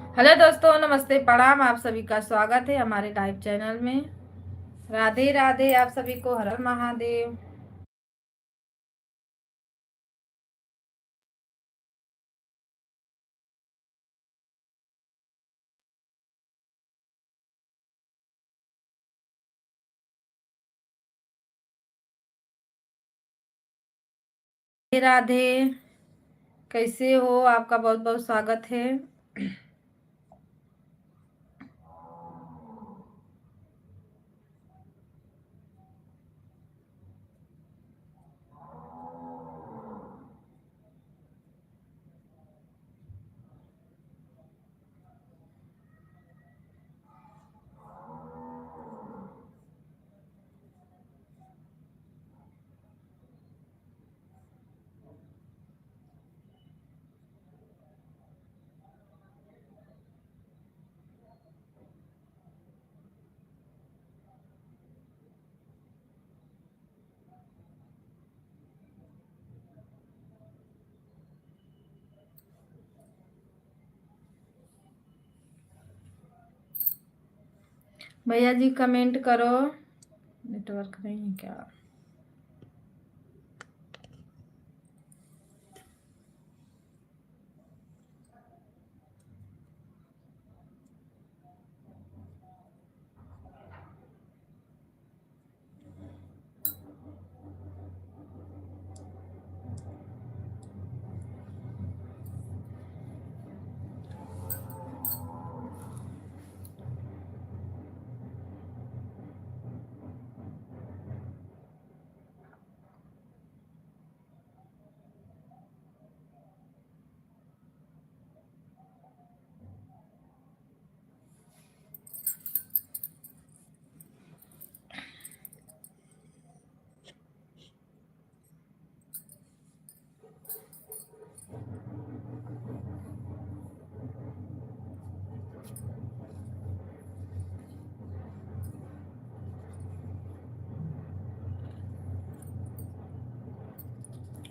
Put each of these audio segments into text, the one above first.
Hello दोस्तों, नमस्ते, प्रणाम। आप सभी का स्वागत है हमारे लाइव चैनल में। राधे राधे। आप सभी को हर हर महादेव। राधे राधे। कैसे हो? आपका बहुत बहुत स्वागत है। भैया जी कमेंट करो। नेटवर्क नहीं है क्या?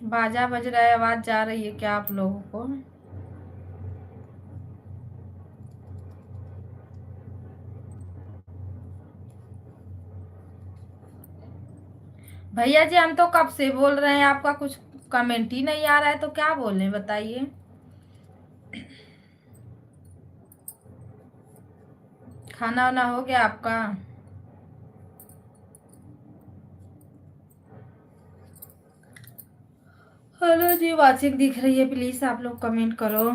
बाजा बज रहा है, आवाज जा रही है क्या आप लोगों को? भैया जी हम तो कब से बोल रहे हैं, आपका कुछ कमेंट ही नहीं आ रहा है, तो क्या बोलें बताइए। खाना वाना हो गया आपका? हेलो जी, वाचिक दिख रही है, प्लीज आप लोग कमेंट करो।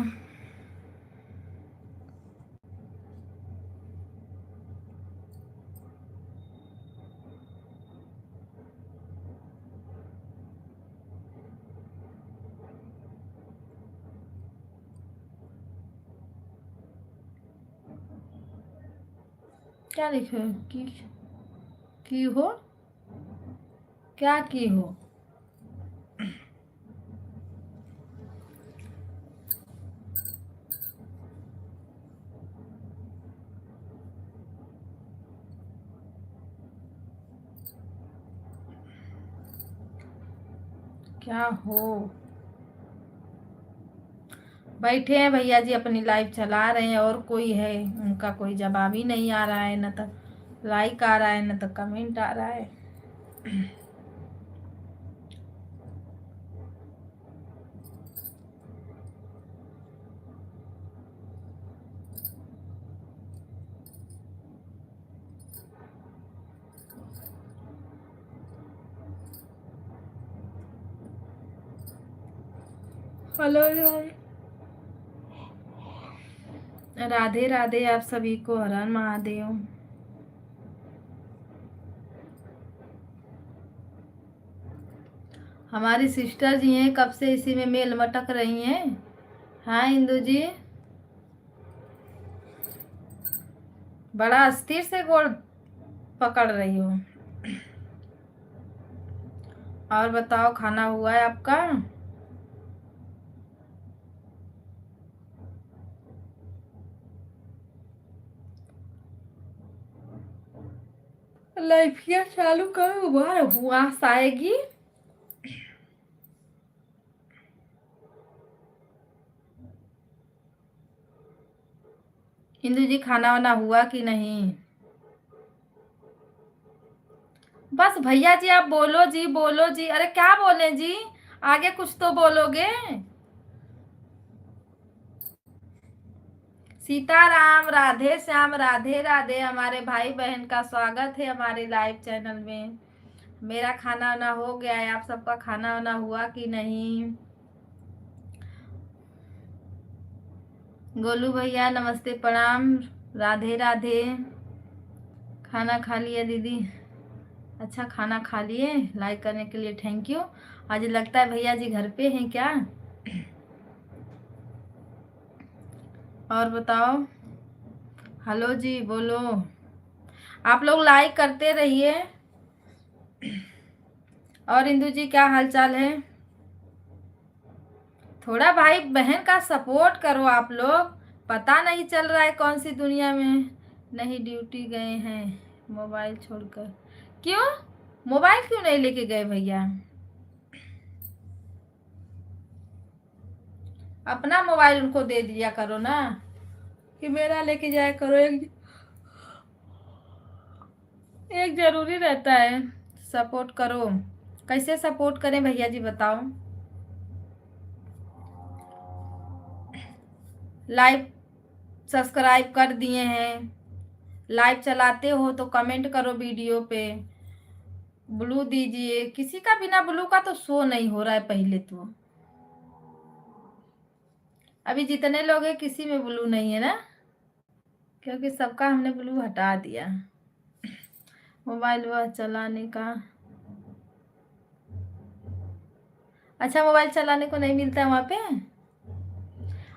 क्या लिखे हो? की हो? क्या की हो? क्या हो? बैठे हैं भैया जी, अपनी लाइव चला रहे हैं, और कोई है उनका कोई जवाब ही नहीं आ रहा है, न तो लाइक आ रहा है न तो कमेंट आ रहा है। हेलो राधे राधे। आप सभी को हर हर महादेव। हमारी सिस्टर जी हैं, कब से इसी में मेल मटक रही हैं। हाँ इंदु जी, बड़ा अस्थिर से गोड़ पकड़ रही हो। और बताओ, खाना हुआ है आपका? लाइफ क्या चालू करो, बार हुआ आएगी। इंदु जी खाना वाना हुआ कि नहीं? बस भैया जी आप बोलो जी, बोलो जी। अरे क्या बोले जी, आगे कुछ तो बोलोगे। सीताराम, राधे श्याम, राधे राधे। हमारे भाई बहन का स्वागत है हमारे लाइव चैनल में। मेरा खाना वाना हो गया है, आप सबका खाना वाना हुआ कि नहीं? गोलू भैया नमस्ते, प्रणाम, राधे राधे। खाना खा लिया दीदी? अच्छा खाना खा लिए, लाइक करने के लिए थैंक यू। आज लगता है भैया जी घर पे हैं क्या? और बताओ, हेलो जी बोलो। आप लोग लाइक करते रहिए। और इंदु जी क्या हालचाल है? थोड़ा भाई बहन का सपोर्ट करो आप लोग। पता नहीं चल रहा है कौन सी दुनिया में। नहीं ड्यूटी गए हैं मोबाइल छोड़कर। क्यों मोबाइल क्यों नहीं लेके गए भैया? अपना मोबाइल उनको दे दिया करो ना, कि मेरा लेके जाया करो। एक जरूरी रहता है। सपोर्ट करो। कैसे सपोर्ट करें भैया जी बताओ? लाइव सब्सक्राइब कर दिए हैं, लाइव चलाते हो तो कमेंट करो वीडियो पे। ब्लू दीजिए, किसी का बिना ब्लू का तो शो नहीं हो रहा है। पहले तो अभी जितने लोग हैं किसी में ब्लू नहीं है ना, क्योंकि सबका हमने ब्लू हटा दिया। मोबाइल वह चलाने का, अच्छा मोबाइल चलाने को नहीं मिलता है वहाँ पे?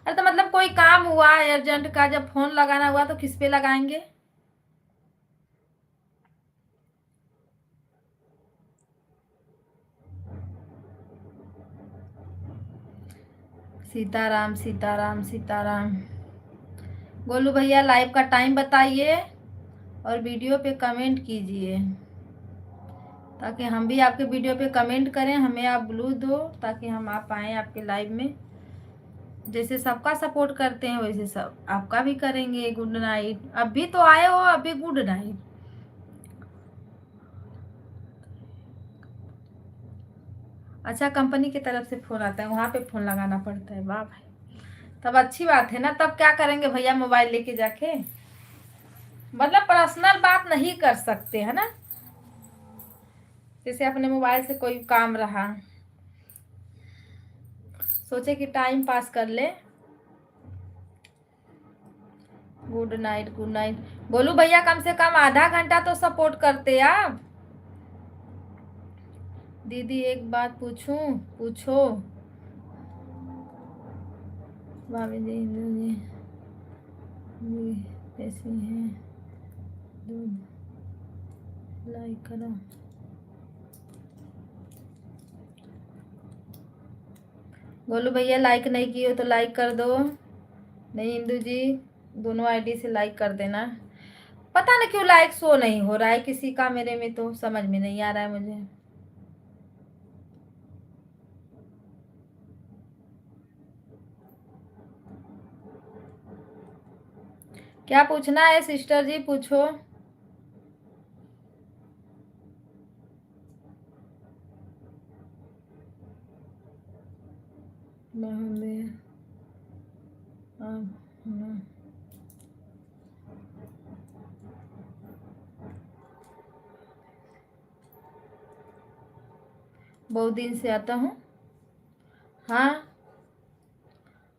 अरे तो मतलब कोई काम हुआ अर्जेंट का, जब फोन लगाना हुआ तो किस पे लगाएंगे? सीताराम सीताराम सीताराम। गोलू भैया लाइव का टाइम बताइए और वीडियो पे कमेंट कीजिए, ताकि हम भी आपके वीडियो पे कमेंट करें। हमें आप ब्लू दो ताकि हम आ पाएँ आपके लाइव में। जैसे सबका सपोर्ट करते हैं वैसे सब आपका भी करेंगे। Good night. अभी तो आए हो, अभी गुड नाइट। अच्छा कंपनी की तरफ से फोन आता है, वहाँ पे फोन लगाना पड़ता है? वाह भाई, तब अच्छी बात है ना। तब क्या करेंगे भैया मोबाइल लेके जाके? मतलब पर्सनल बात नहीं कर सकते है ना, जैसे अपने मोबाइल से कोई काम रहा, सोचे कि टाइम पास कर ले। Good night good night. बोलू भैया कम से कम आधा घंटा तो सपोर्ट करते आप। दीदी एक बात पूछूं? पूछो। भाभी जी हिंदू जी कैसी हैं? दूध लाइक करो। गोलू भैया लाइक नहीं किए हो तो लाइक कर दो। नहीं इंदू जी, दोनों आईडी से लाइक कर देना। पता नहीं क्यों लाइक शो नहीं हो रहा है किसी का, मेरे में तो समझ में नहीं आ रहा है मुझे। क्या पूछना है सिस्टर जी, पूछो। बहुत दिन से आता हूँ। हाँ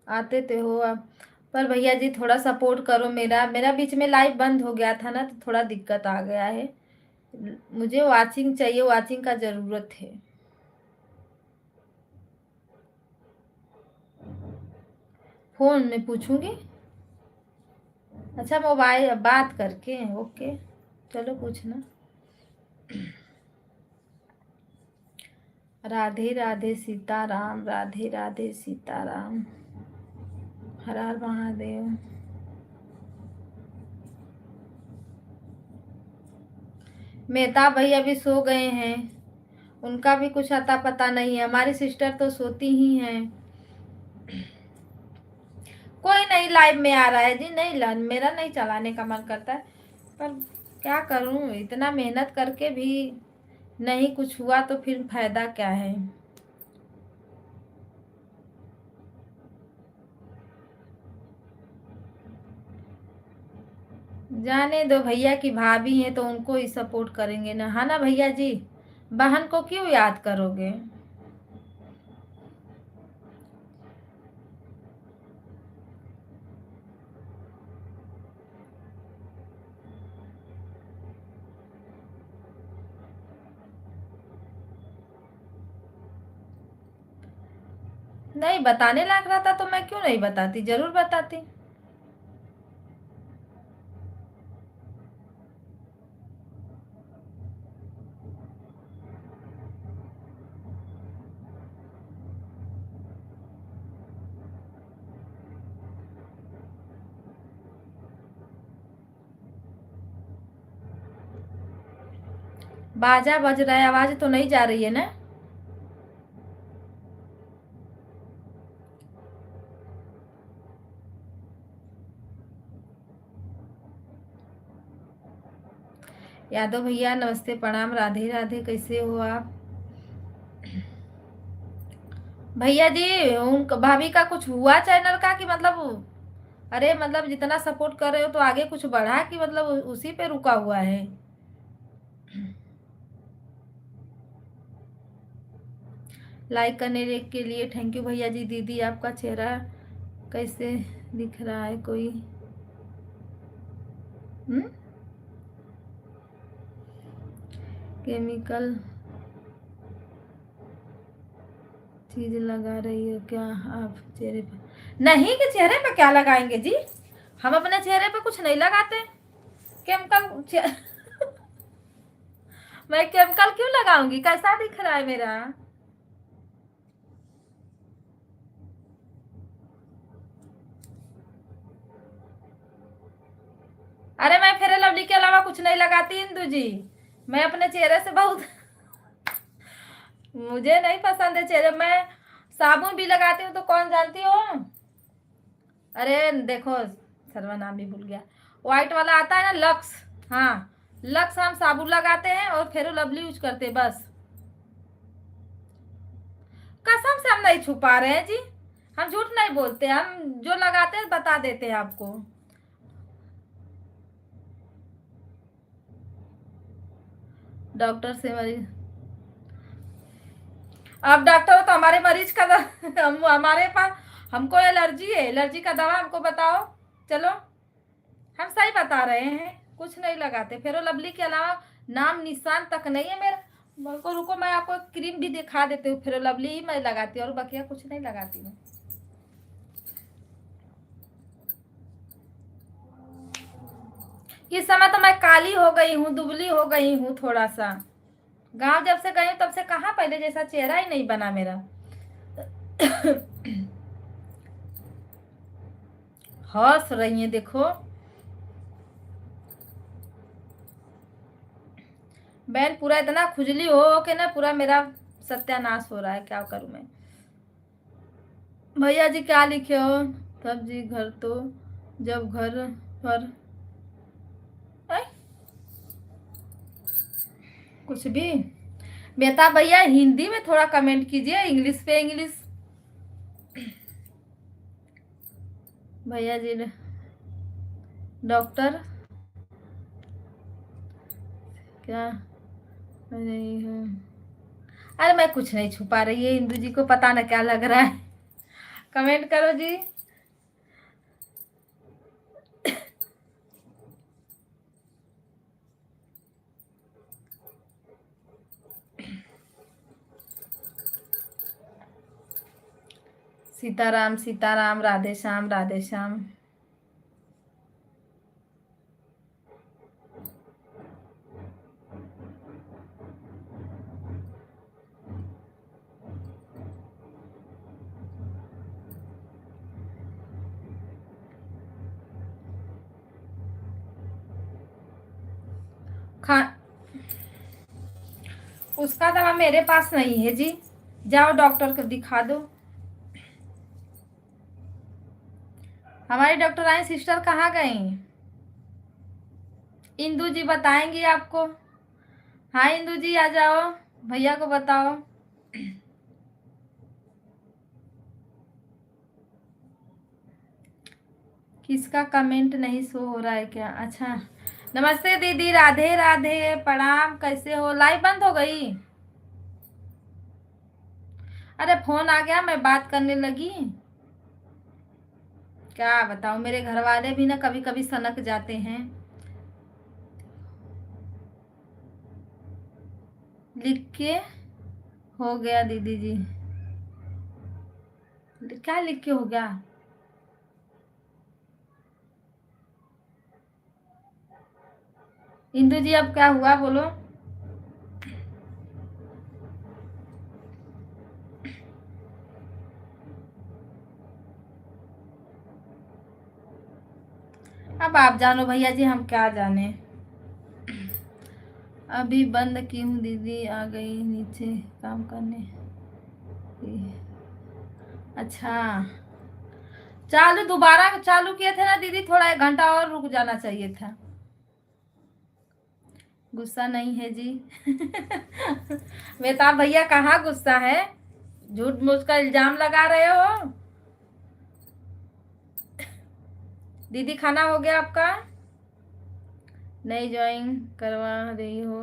आते थे हो आप, पर भैया जी थोड़ा सपोर्ट करो। मेरा मेरा बीच में लाइव बंद हो गया था ना, तो थोड़ा दिक्कत आ गया है। मुझे वाचिंग चाहिए, वाचिंग का ज़रूरत है। फ़ोन में पूछूंगी। अच्छा मोबाइल बात करके, ओके चलो पूछना। राधे राधे सीताराम, राधे राधे सीताराम, हर हर महादेव। मेहताब भाई अभी सो गए हैं, उनका भी कुछ अता पता नहीं है। हमारी सिस्टर तो सोती ही हैं। कोई नहीं लाइव में आ रहा है जी, नहीं मेरा नहीं चलाने का मन करता है, पर क्या करूं, इतना मेहनत करके भी नहीं कुछ हुआ तो फिर फायदा क्या है। जाने दो भैया की भाभी है तो उनको ही सपोर्ट करेंगे ना, है ना भैया जी, बहन को क्यों याद करोगे। नहीं बताने लायक रहता तो मैं क्यों नहीं बताती, जरूर बताती। बाजा बज रहा है, आवाज तो नहीं जा रही है ना। यादव भैया नमस्ते प्रणाम, राधे राधे, कैसे हो आप भैया जी। उन भाभी का कुछ हुआ चैनल का कि मतलब, अरे मतलब जितना सपोर्ट कर रहे हो तो आगे कुछ बढ़ा कि मतलब उसी पे रुका हुआ है। लाइक करने के लिए थैंक यू भैया जी। दीदी आपका चेहरा कैसे दिख रहा है, कोई केमिकल चीज लगा रही हो क्या आप चेहरे पर। नहीं कि चेहरे पे क्या लगाएंगे जी, हम अपने चेहरे पे कुछ नहीं लगाते केमिकल। मैं केमिकल क्यों लगाऊंगी, कैसा दिख रहा है मेरा। अरे मैं फेयर लवली के अलावा कुछ नहीं लगाती इंदू जी, मैं अपने चेहरे से बहुत मुझे नहीं पसंद है चेहरे, मैं साबुन भी लगाती हूँ तो कौन जानती हो। अरे देखो सर्वनाम भी भूल गया, व्हाइट वाला आता है ना लक्स, हाँ लक्स हम साबुन लगाते हैं और फेयर लवली यूज करते हैं बस। कसम से हम नहीं छुपा रहे हैं जी, हम झूठ नहीं बोलते, हम जो लगाते हैं बता देते हैं आपको। डॉक्टर से मरीज, अब डॉक्टर हो तो हमारे मरीज का हम हमारे पास, हमको एलर्जी है, एलर्जी का दवा हमको बताओ। चलो हम सही बता रहे हैं, कुछ नहीं लगाते फेरो लवली के अलावा, नाम निशान तक नहीं है मेरा। मेरे को रुको मैं आपको क्रीम भी दिखा देती हूँ, फेरो लवली ही मैं लगाती हूँ और बकिया कुछ नहीं लगाती हूँ। इस समय तो मैं काली हो गई हूँ, दुबली हो गई हूँ थोड़ा सा, गांव जब से गई हूँ तब से कहाँ पहले जैसा चेहरा ही नहीं बना मेरा। हंस रही है देखो, बहन पूरा इतना खुजली हो के ना पूरा मेरा सत्यानाश हो रहा है, क्या करूं मैं। भैया जी क्या लिखे हो, तब जी घर तो जब घर पर ऐ, कुछ भी बेटा भैया हिंदी में थोड़ा कमेंट कीजिए, इंग्लिश पे इंग्लिश। भैया जी डॉक्टर क्या नहीं है, अरे मैं कुछ नहीं छुपा रही है, इंदू जी को पता ना क्या लग रहा है। कमेंट करो जी। सीताराम सीताराम, राधे श्याम राधे श्याम। खा उसका दवा मेरे पास नहीं है जी, जाओ डॉक्टर को दिखा दो। हमारी डॉक्टर आई सिस्टर कहाँ गई? इंदू जी बताएंगी आपको। हाँ इंदू जी आ जाओ, भैया को बताओ। किसका कमेंट नहीं शो हो रहा है क्या? अच्छा, नमस्ते दीदी, राधे राधे, प्रणाम, कैसे हो? लाइव बंद हो गई? अरे फोन आ गया, मैं बात करने लगी। क्या बताऊं, मेरे घर वाले भी ना कभी कभी सनक जाते हैं। लिख के हो गया दीदी जी। क्या लिख के हो गया? इंदू जी अब क्या हुआ बोलो। अब आप जानो भैया जी, हम क्या जाने। अभी बंद की हूँ, दीदी आ गई नीचे काम करने। अच्छा, चालू दोबारा चालू किए थे ना दीदी, थोड़ा 1 घंटा और रुक जाना चाहिए था। गुस्सा नहीं है जी। बेटा भैया कहाँ गुस्सा है, झूठ मूठ का इल्जाम लगा रहे हो। दीदी खाना हो गया आपका? नहीं ज्वाइन करवा रही हो,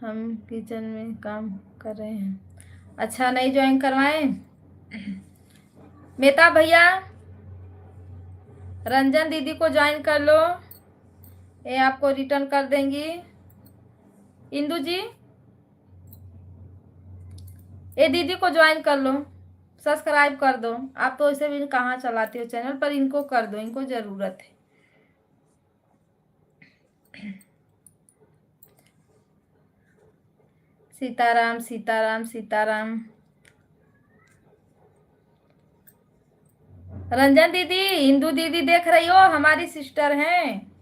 हम किचन में काम कर रहे हैं। अच्छा, नहीं ज्वाइन करवाएं? मेहता भैया, रंजन दीदी को ज्वाइन कर लो, ये आपको रिटर्न कर देंगी। इंदू जी, ये दीदी को ज्वाइन कर लो, सब्सक्राइब कर दो। आप तो इसे भी कहाँ चलाते हो चैनल पर, इनको कर दो, इनको जरूरत है। सीताराम सीताराम सीताराम। रंजन दीदी, इंदू दीदी देख रही हो, हमारी सिस्टर हैं।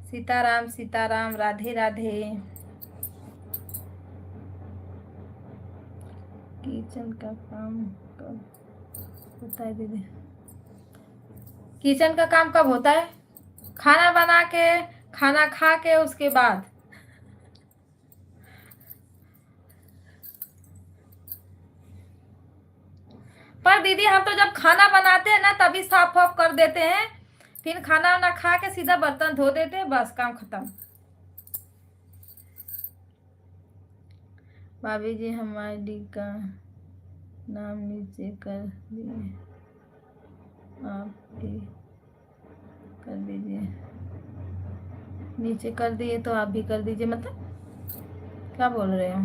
सीताराम सीताराम, राधे राधे। किचन का काम कब होता है दीदी? किचन का काम कब होता है? खाना बना के, खाना खा के उसके बाद। पर दीदी हम तो जब खाना बनाते हैं ना तभी साफ वाफ कर देते हैं, फिर खाना वाना खा के सीधा बर्तन धो देते हैं, बस काम खत्म। भाभी जी हम आईडी का नाम नीचे कर दिए, आप भी कर दीजिए। नीचे कर दिए तो आप भी कर दीजिए, मतलब क्या बोल रहे हो?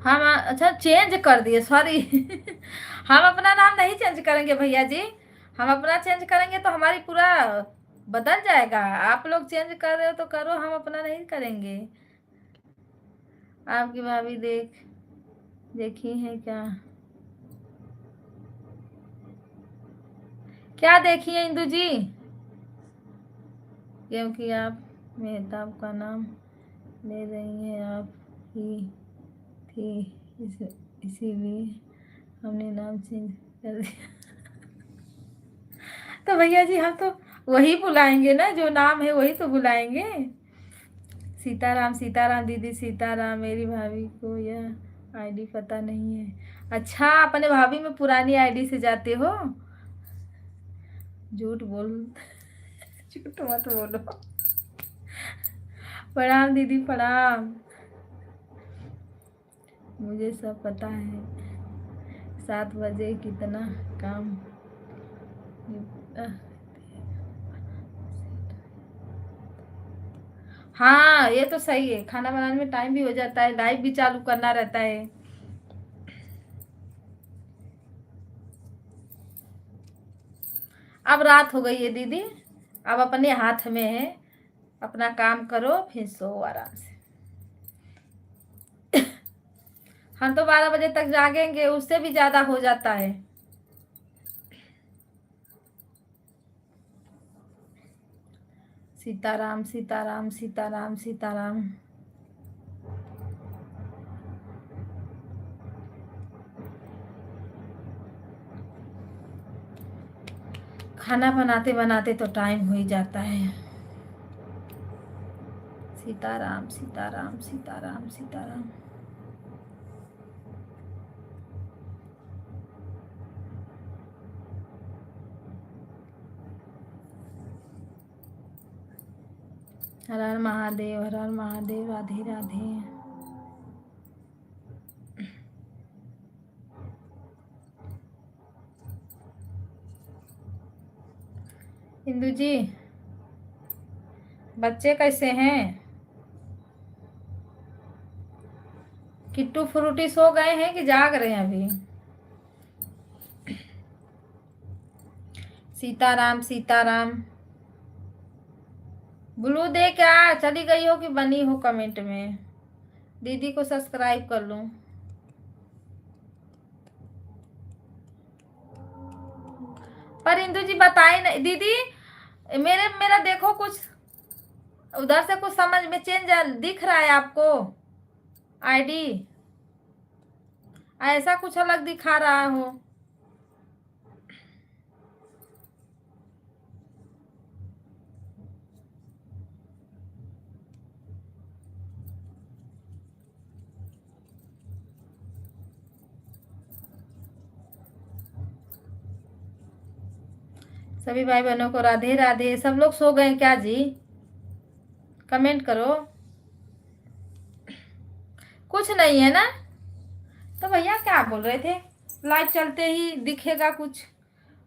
हम अच्छा चेंज कर दिए, सॉरी। हम अपना नाम नहीं चेंज करेंगे भैया जी। हम अपना चेंज करेंगे तो हमारी पूरा बदल जाएगा। आप लोग चेंज कर रहे हो तो करो, हम अपना नहीं करेंगे। आपकी भाभी देखी है क्या? क्या देखी है इंदू जी? क्योंकि आप मेहताब का नाम ले रही हैं, आप ही थी, इसीलिए हमने नाम चेंज कर दिया। तो भैया जी हम तो वही बुलाएंगे ना, जो नाम है वही तो बुलाएंगे। सीताराम सीताराम दीदी सीताराम, मेरी भाभी को यह आईडी पता नहीं है। अच्छा, अपने भाभी में पुरानी आईडी से जाते हो? झूठ बोल, झूठ मत बोलो। प्रणाम दीदी प्रणाम, मुझे सब पता है। 7 बजे कितना काम हाँ ये तो सही है, खाना बनाने में टाइम भी हो जाता है, लाइव भी चालू करना रहता है। अब रात हो गई है दीदी, अब अपने हाथ में है, अपना काम करो फिर सो आराम से। हम तो 12 बजे तक जागेंगे, उससे भी ज्यादा हो जाता है। सीताराम सीताराम सीताराम सीताराम। खाना बनाते बनाते तो टाइम हो ही जाता है। सीताराम सीताराम सीताराम सीताराम। हर हर महादेव, हर हर महादेव, राधे राधे। इंदु जी, बच्चे कैसे हैं? किट्टू फ्रूटी सो गए हैं कि जाग रहे हैं अभी? सीताराम सीताराम। ब्लू दे क्या चली गई हो कि बनी हो कमेंट में? दीदी को सब्सक्राइब कर लूं। पर इंदु जी बताए नहीं दीदी, मेरा देखो कुछ उधर से कुछ समझ में चेंज दिख रहा है आपको? आईडी ऐसा कुछ अलग दिखा रहा हो। सभी भाई बहनों को राधे राधे। सब लोग सो गए क्या जी? कमेंट करो। कुछ नहीं है ना? तो भैया क्या बोल रहे थे? लाइव चलते ही दिखेगा कुछ।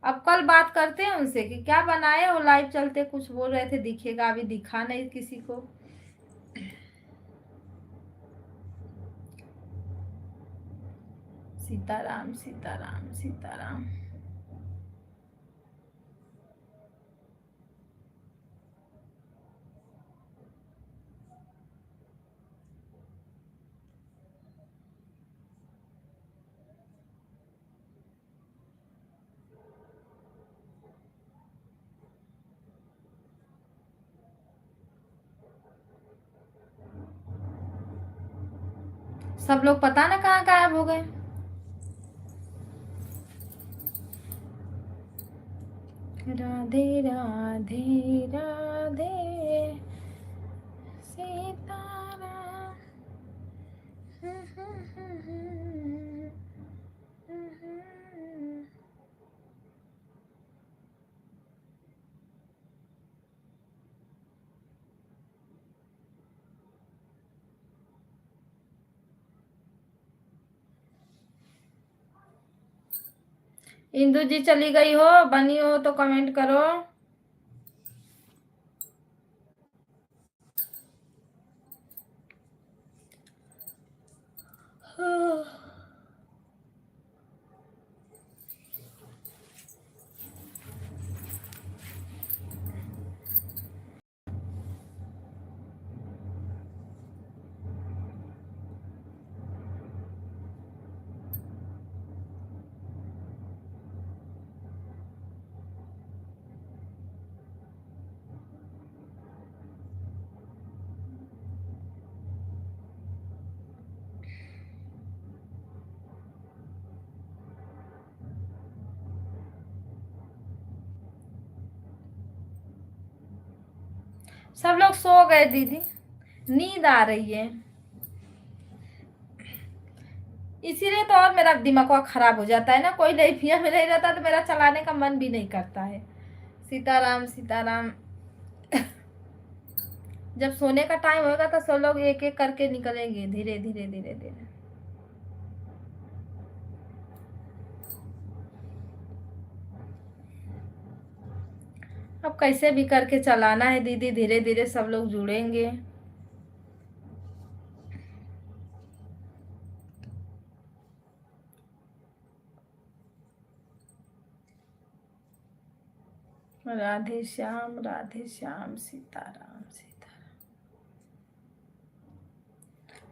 अब कल बात करते हैं उनसे कि क्या बनाए हो, लाइव चलते कुछ बोल रहे थे दिखेगा, अभी दिखा नहीं किसी को। सीताराम सीताराम सीताराम। सब लोग पता ना कहाँ गायब हो गए। राधे राधे राधे सीताराम। इंदु जी चली गई हो, बनी हो तो कमेंट करो। सब लोग सो गए दीदी, नींद आ रही है इसीलिए तो। और मेरा दिमाग खराब हो जाता है ना, कोई लाइफिया में नहीं रहता तो मेरा चलाने का मन भी नहीं करता है। सीताराम सीताराम। जब सोने का टाइम होगा तो सब लोग एक एक करके निकलेंगे, धीरे धीरे धीरे धीरे। अब कैसे भी करके चलाना है दीदी, धीरे धीरे सब लोग जुड़ेंगे। राधे श्याम सीताराम सीताराम।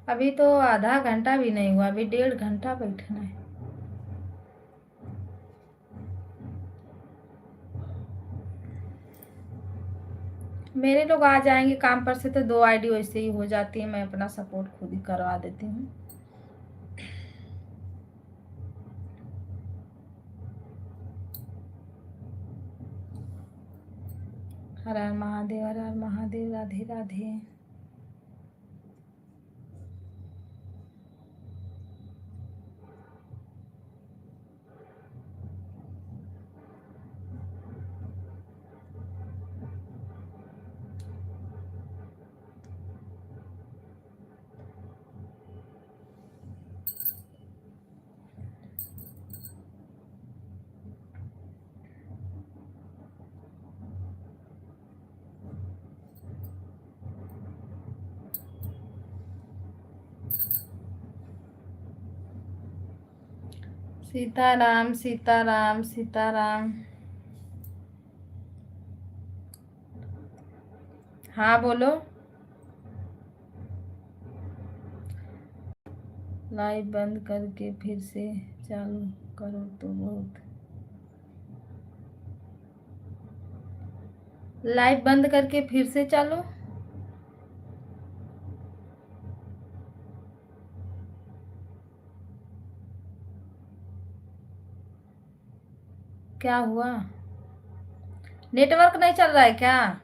अभी तो आधा घंटा भी नहीं हुआ, अभी 1.5 घंटा बैठना है। मेरे लोग आ जाएंगे काम पर से तो 2 आईडी वैसे ही हो जाती है, मैं अपना सपोर्ट खुद ही करवा देती हूँ। हर हर महादेव, हर हर महादेव, राधे राधे। सीताराम सीताराम सीताराम। हाँ बोलो। लाइव बंद करके फिर से चालू करो तो बहुत। लाइव बंद करके फिर से चालू। क्या हुआ? नेटवर्क नहीं चल रहा है क्या?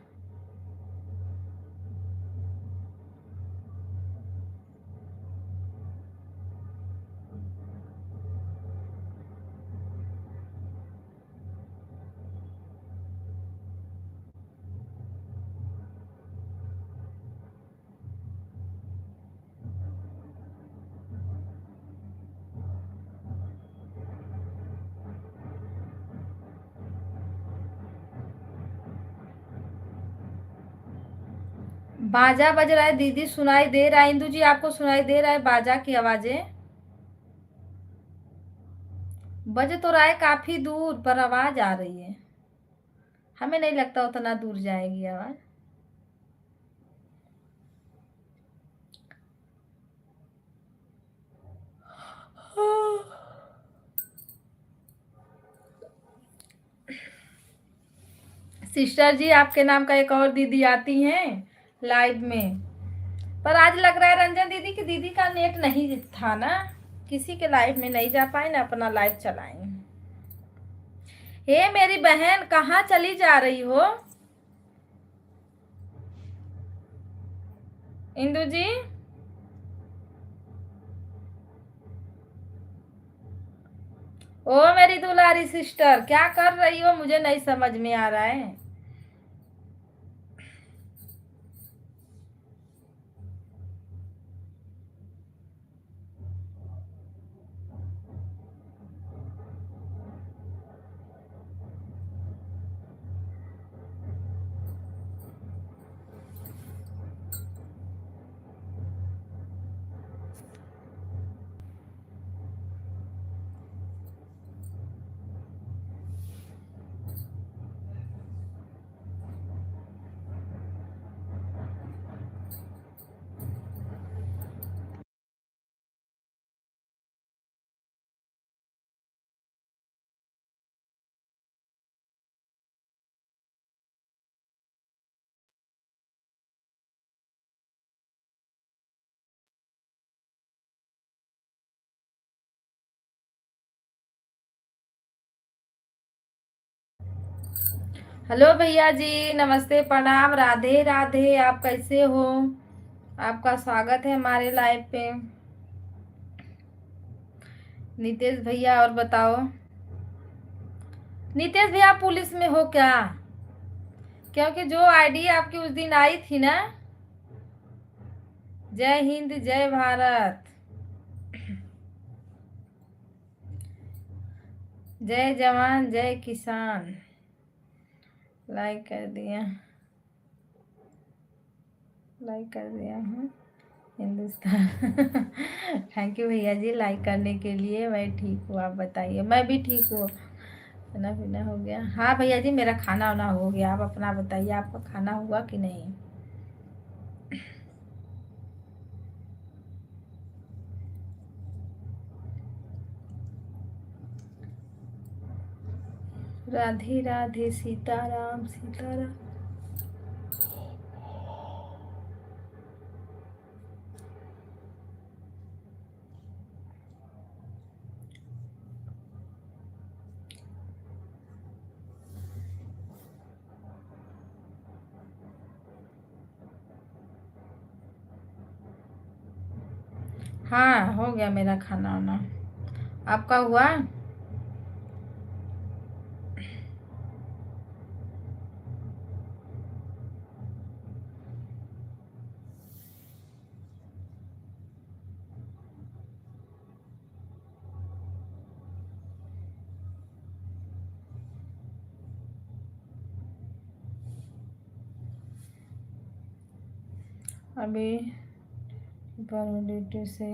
बाजा बज रहा है दीदी, सुनाई दे रहा है। इंदु जी आपको सुनाई दे रहा है बाजा की आवाजें? बज तो रहा है काफी दूर, पर आवाज आ रही है। हमें नहीं लगता उतना दूर जाएगी आवाज। सिस्टर जी आपके नाम का एक और दीदी आती हैं लाइव में, पर आज लग रहा है रंजन दीदी की दीदी का नेट नहीं था ना, किसी के लाइव में नहीं जा पाए ना, अपना लाइव चलाएं। हे मेरी बहन, कहाँ चली जा रही हो? इंदु जी, ओ मेरी दुलारी सिस्टर, क्या कर रही हो? मुझे नहीं समझ में आ रहा है। हेलो भैया जी, नमस्ते, प्रणाम, राधे राधे। आप कैसे हो? आपका स्वागत है हमारे लाइव पे। नितेश भैया, और बताओ। नितेश भैया पुलिस में हो क्या? क्योंकि जो आईडी आपकी उस दिन आई थी ना, जय हिंद जय भारत, जय जवान जय किसान, लाइक कर दिया, लाइक कर दिया हूँ हिंदुस्तान। थैंक यू भैया जी लाइक करने के लिए। मैं ठीक हूँ, आप बताइए। मैं भी ठीक हूँ। खाना पीना हो गया? हाँ भैया जी, मेरा खाना वाना हो गया। आप अपना बताइए, आपका खाना हुआ कि नहीं? राधे राधे, सीताराम सीताराम। हाँ, हो गया मेरा खाना वाना। आपका हुआ? अभी ड्यूटी से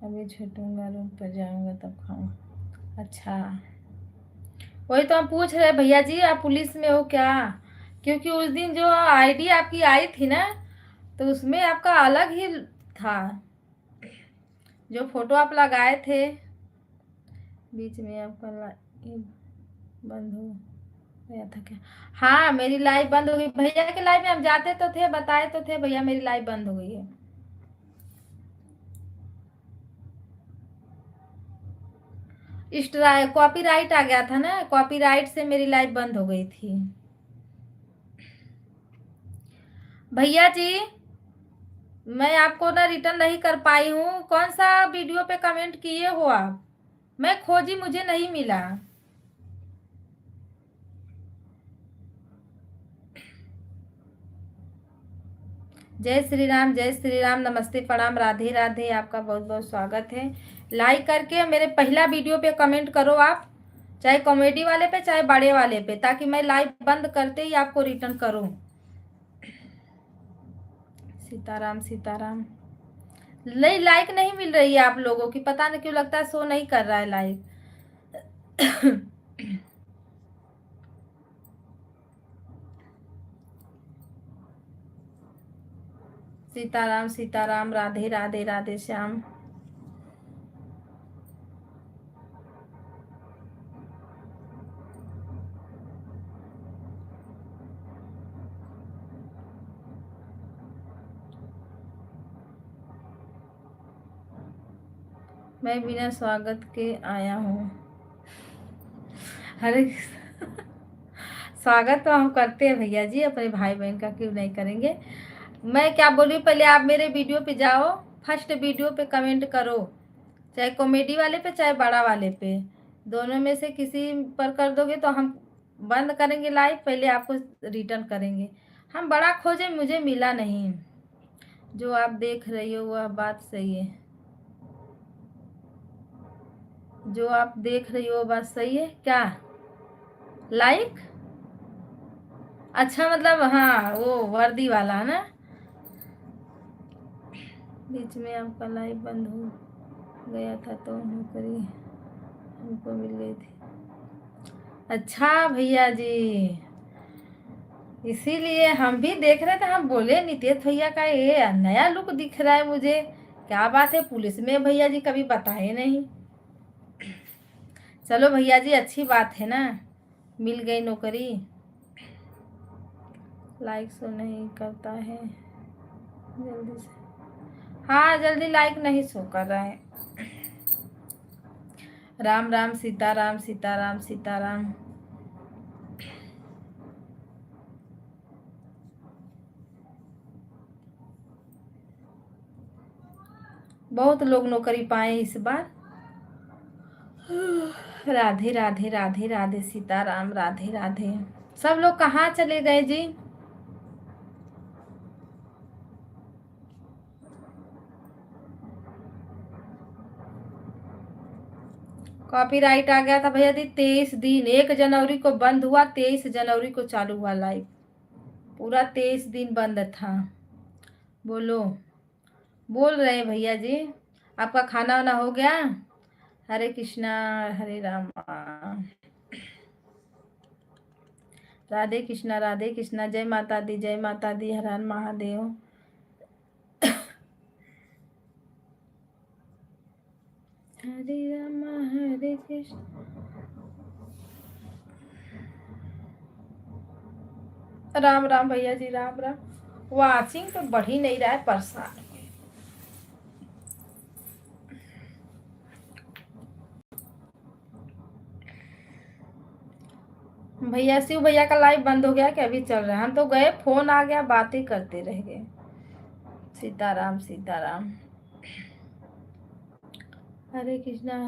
अभी छूटूंगा, रूम पर जाऊंगा तब खाऊंगा। अच्छा, वही तो हम पूछ रहे भैया जी, आप पुलिस में हो क्या? क्योंकि उस दिन जो आईडी आपकी आई थी ना, तो उसमें आपका अलग ही था। जो फोटो आप लगाए थे, बीच में आपका ये बंद हो गया था क्या? हाँ, मेरी लाइव बंद हो गई। भैया के लाइव में हम जाते तो थे, बताए तो थे भैया, मेरी लाइव बंद हो गई है। स्ट्राइक कॉपीराइट आ गया था ना, कॉपीराइट से मेरी लाइव बंद हो गई थी। भैया जी, मैं आपको ना रिटर्न नहीं कर पाई हूँ। कौन सा वीडियो पे कमेंट किए हो आप? मैं खोजी, मुझे नहीं मिला। जय श्री राम, जय श्री राम, नमस्ते, प्रणाम, राधे राधे। आपका बहुत बहुत स्वागत है। लाइक करके मेरे पहला वीडियो पे कमेंट करो आप, चाहे कॉमेडी वाले पे चाहे बड़े वाले पे, ताकि मैं लाइव बंद करते ही आपको रिटर्न करूं। सीताराम सीताराम। नहीं, लाइक नहीं मिल रही है आप लोगों की, पता नहीं क्यों, लगता है शो नहीं कर रहा है लाइक। सीताराम सीताराम, राधे राधे, राधे श्याम। मैं बिना स्वागत के आया हूँ। अरे स्वागत तो हम करते हैं भैया जी, अपने भाई बहन का क्यों नहीं करेंगे। मैं क्या बोल रही हूँ, पहले आप मेरे वीडियो पे जाओ, फर्स्ट वीडियो पे कमेंट करो, चाहे कॉमेडी वाले पे चाहे बड़ा वाले पे, दोनों में से किसी पर कर दोगे तो हम बंद करेंगे लाइव, पहले आपको रिटर्न करेंगे। हम बड़ा खोजे, मुझे मिला नहीं। जो आप देख रही हो वह बात सही है, जो आप देख रही हो बात सही है क्या? लाइक? अच्छा, मतलब हाँ, वो वर्दी वाला है ना। बीच में आपका लाइव बंद हो गया था तो नौकरी हमको मिल गई थी। अच्छा भैया जी, इसीलिए हम भी देख रहे थे, हम बोले नितेश भैया का ये नया लुक दिख रहा है मुझे, क्या बात है, पुलिस में भैया जी कभी बताए नहीं। चलो भैया जी, अच्छी बात है ना, मिल गई नौकरी। लाइक सो नहीं करता है जल्दी से। हाँ, जल्दी लाइक नहीं शो कर रहा है। राम राम, सीताराम सीताराम सीताराम। बहुत लोग नौकरी पाए इस बार। राधे राधे, राधे राधे, सीताराम, राधे राधे। सब लोग कहाँ चले गए जी? कॉपीराइट आ गया था भैया दी, 23 दिन, 1 जनवरी को बंद हुआ, 23 जनवरी को चालू हुआ लाइव, पूरा 23 दिन बंद था। बोलो, बोल रहे हैं भैया जी। आपका खाना वाना हो गया? हरे कृष्णा, हरे राम, राधे कृष्णा, राधे कृष्णा, जय माता दी, जय माता दी, हर हर महादेव। हरे राम, हरे कृष्ण। राम राम भैया जी, राम राम। वाचिंग तो बढ़ ही नहीं रहा है, परेशान। भैया शिव भैया का लाइव बंद हो गया क्या? अभी चल रहा है? हम तो गए, फोन आ गया, बातें करते रह गए। सीताराम सीताराम। हरे कृष्णा,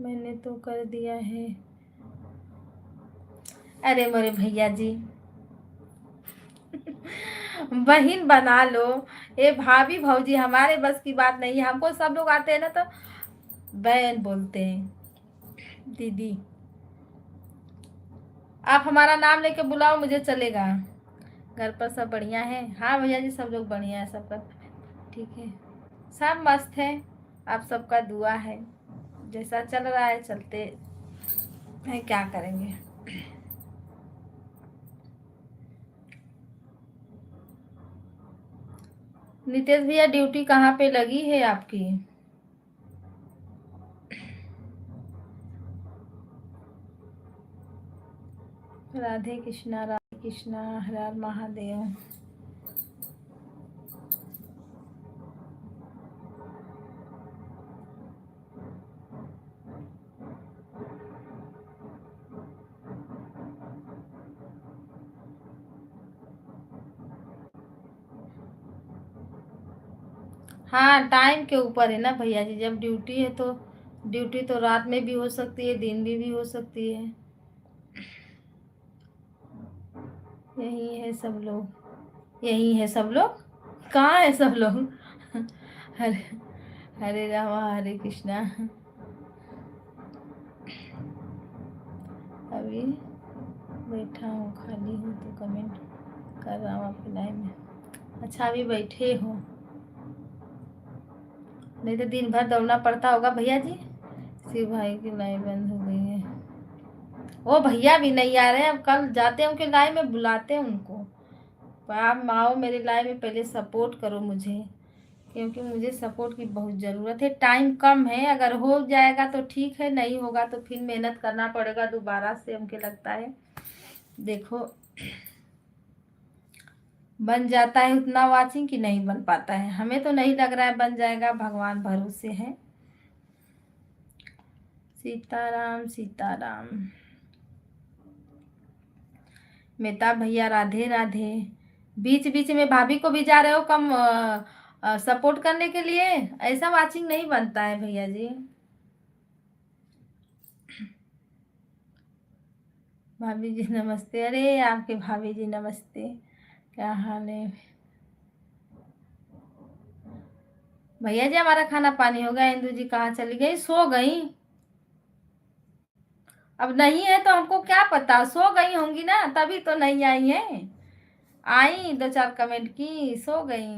मैंने तो कर दिया है। अरे मेरे भैया जी, बहन बना लो। ये भाभी भौजी हमारे बस की बात नहीं है। हमको सब लोग आते हैं ना तो बहन बोलते हैं। दीदी, आप हमारा नाम लेके बुलाओ, मुझे चलेगा। घर पर सब बढ़िया है? हाँ भैया जी, सब लोग बढ़िया है, सबका ठीक है, सब मस्त है। आप सबका दुआ है, जैसा चल रहा है चलते हैं, क्या करेंगे। नितेश भैया, ड्यूटी कहाँ पे लगी है आपकी? राधे कृष्णा राधे कृष्णा, हर हर महादेव। हाँ, टाइम के ऊपर है ना भैया जी। जब ड्यूटी है तो ड्यूटी तो रात में भी हो सकती है, दिन में भी हो सकती है। यही है सब लोग, यही है सब लोग। कहाँ है सब लोग? हरे हरे रामा हरे कृष्णा। अभी बैठा हूँ, खाली हूँ तो कमेंट कर रहा हूँ आपके लाइव में। अच्छा, अभी बैठे हो? नहीं तो दिन भर दौड़ना पड़ता होगा भैया जी। शिव भाई की लाइव बंद हो गई है। वो भैया भी नहीं आ रहे हैं, अब कल जाते हैं उनके लाइव में, बुलाते हैं उनको। पर आप आओ मेरे लाइव में, पहले सपोर्ट करो मुझे, क्योंकि मुझे सपोर्ट की बहुत ज़रूरत है। टाइम कम है, अगर हो जाएगा तो ठीक है, नहीं होगा तो फिर मेहनत करना पड़ेगा दोबारा से, हमको लगता है। देखो, बन जाता है उतना वाचिंग कि नहीं बन पाता है। हमें तो नहीं लग रहा है बन जाएगा, भगवान भरोसे है। सीताराम सीताराम। मेहता भैया राधे राधे। बीच बीच में भाभी को भी जा रहे हो कम सपोर्ट करने के लिए? ऐसा वाचिंग नहीं बनता है भैया जी। भाभी जी नमस्ते। अरे आपके भाभी जी नमस्ते, क्या हाल है? भैया जी, हमारा खाना पानी हो गया। इंदू जी कहाँ चली गई? सो गई? अब नहीं है तो हमको क्या पता, सो गई होंगी ना, तभी तो नहीं आई है। आई दो चार कमेंट की, सो गई।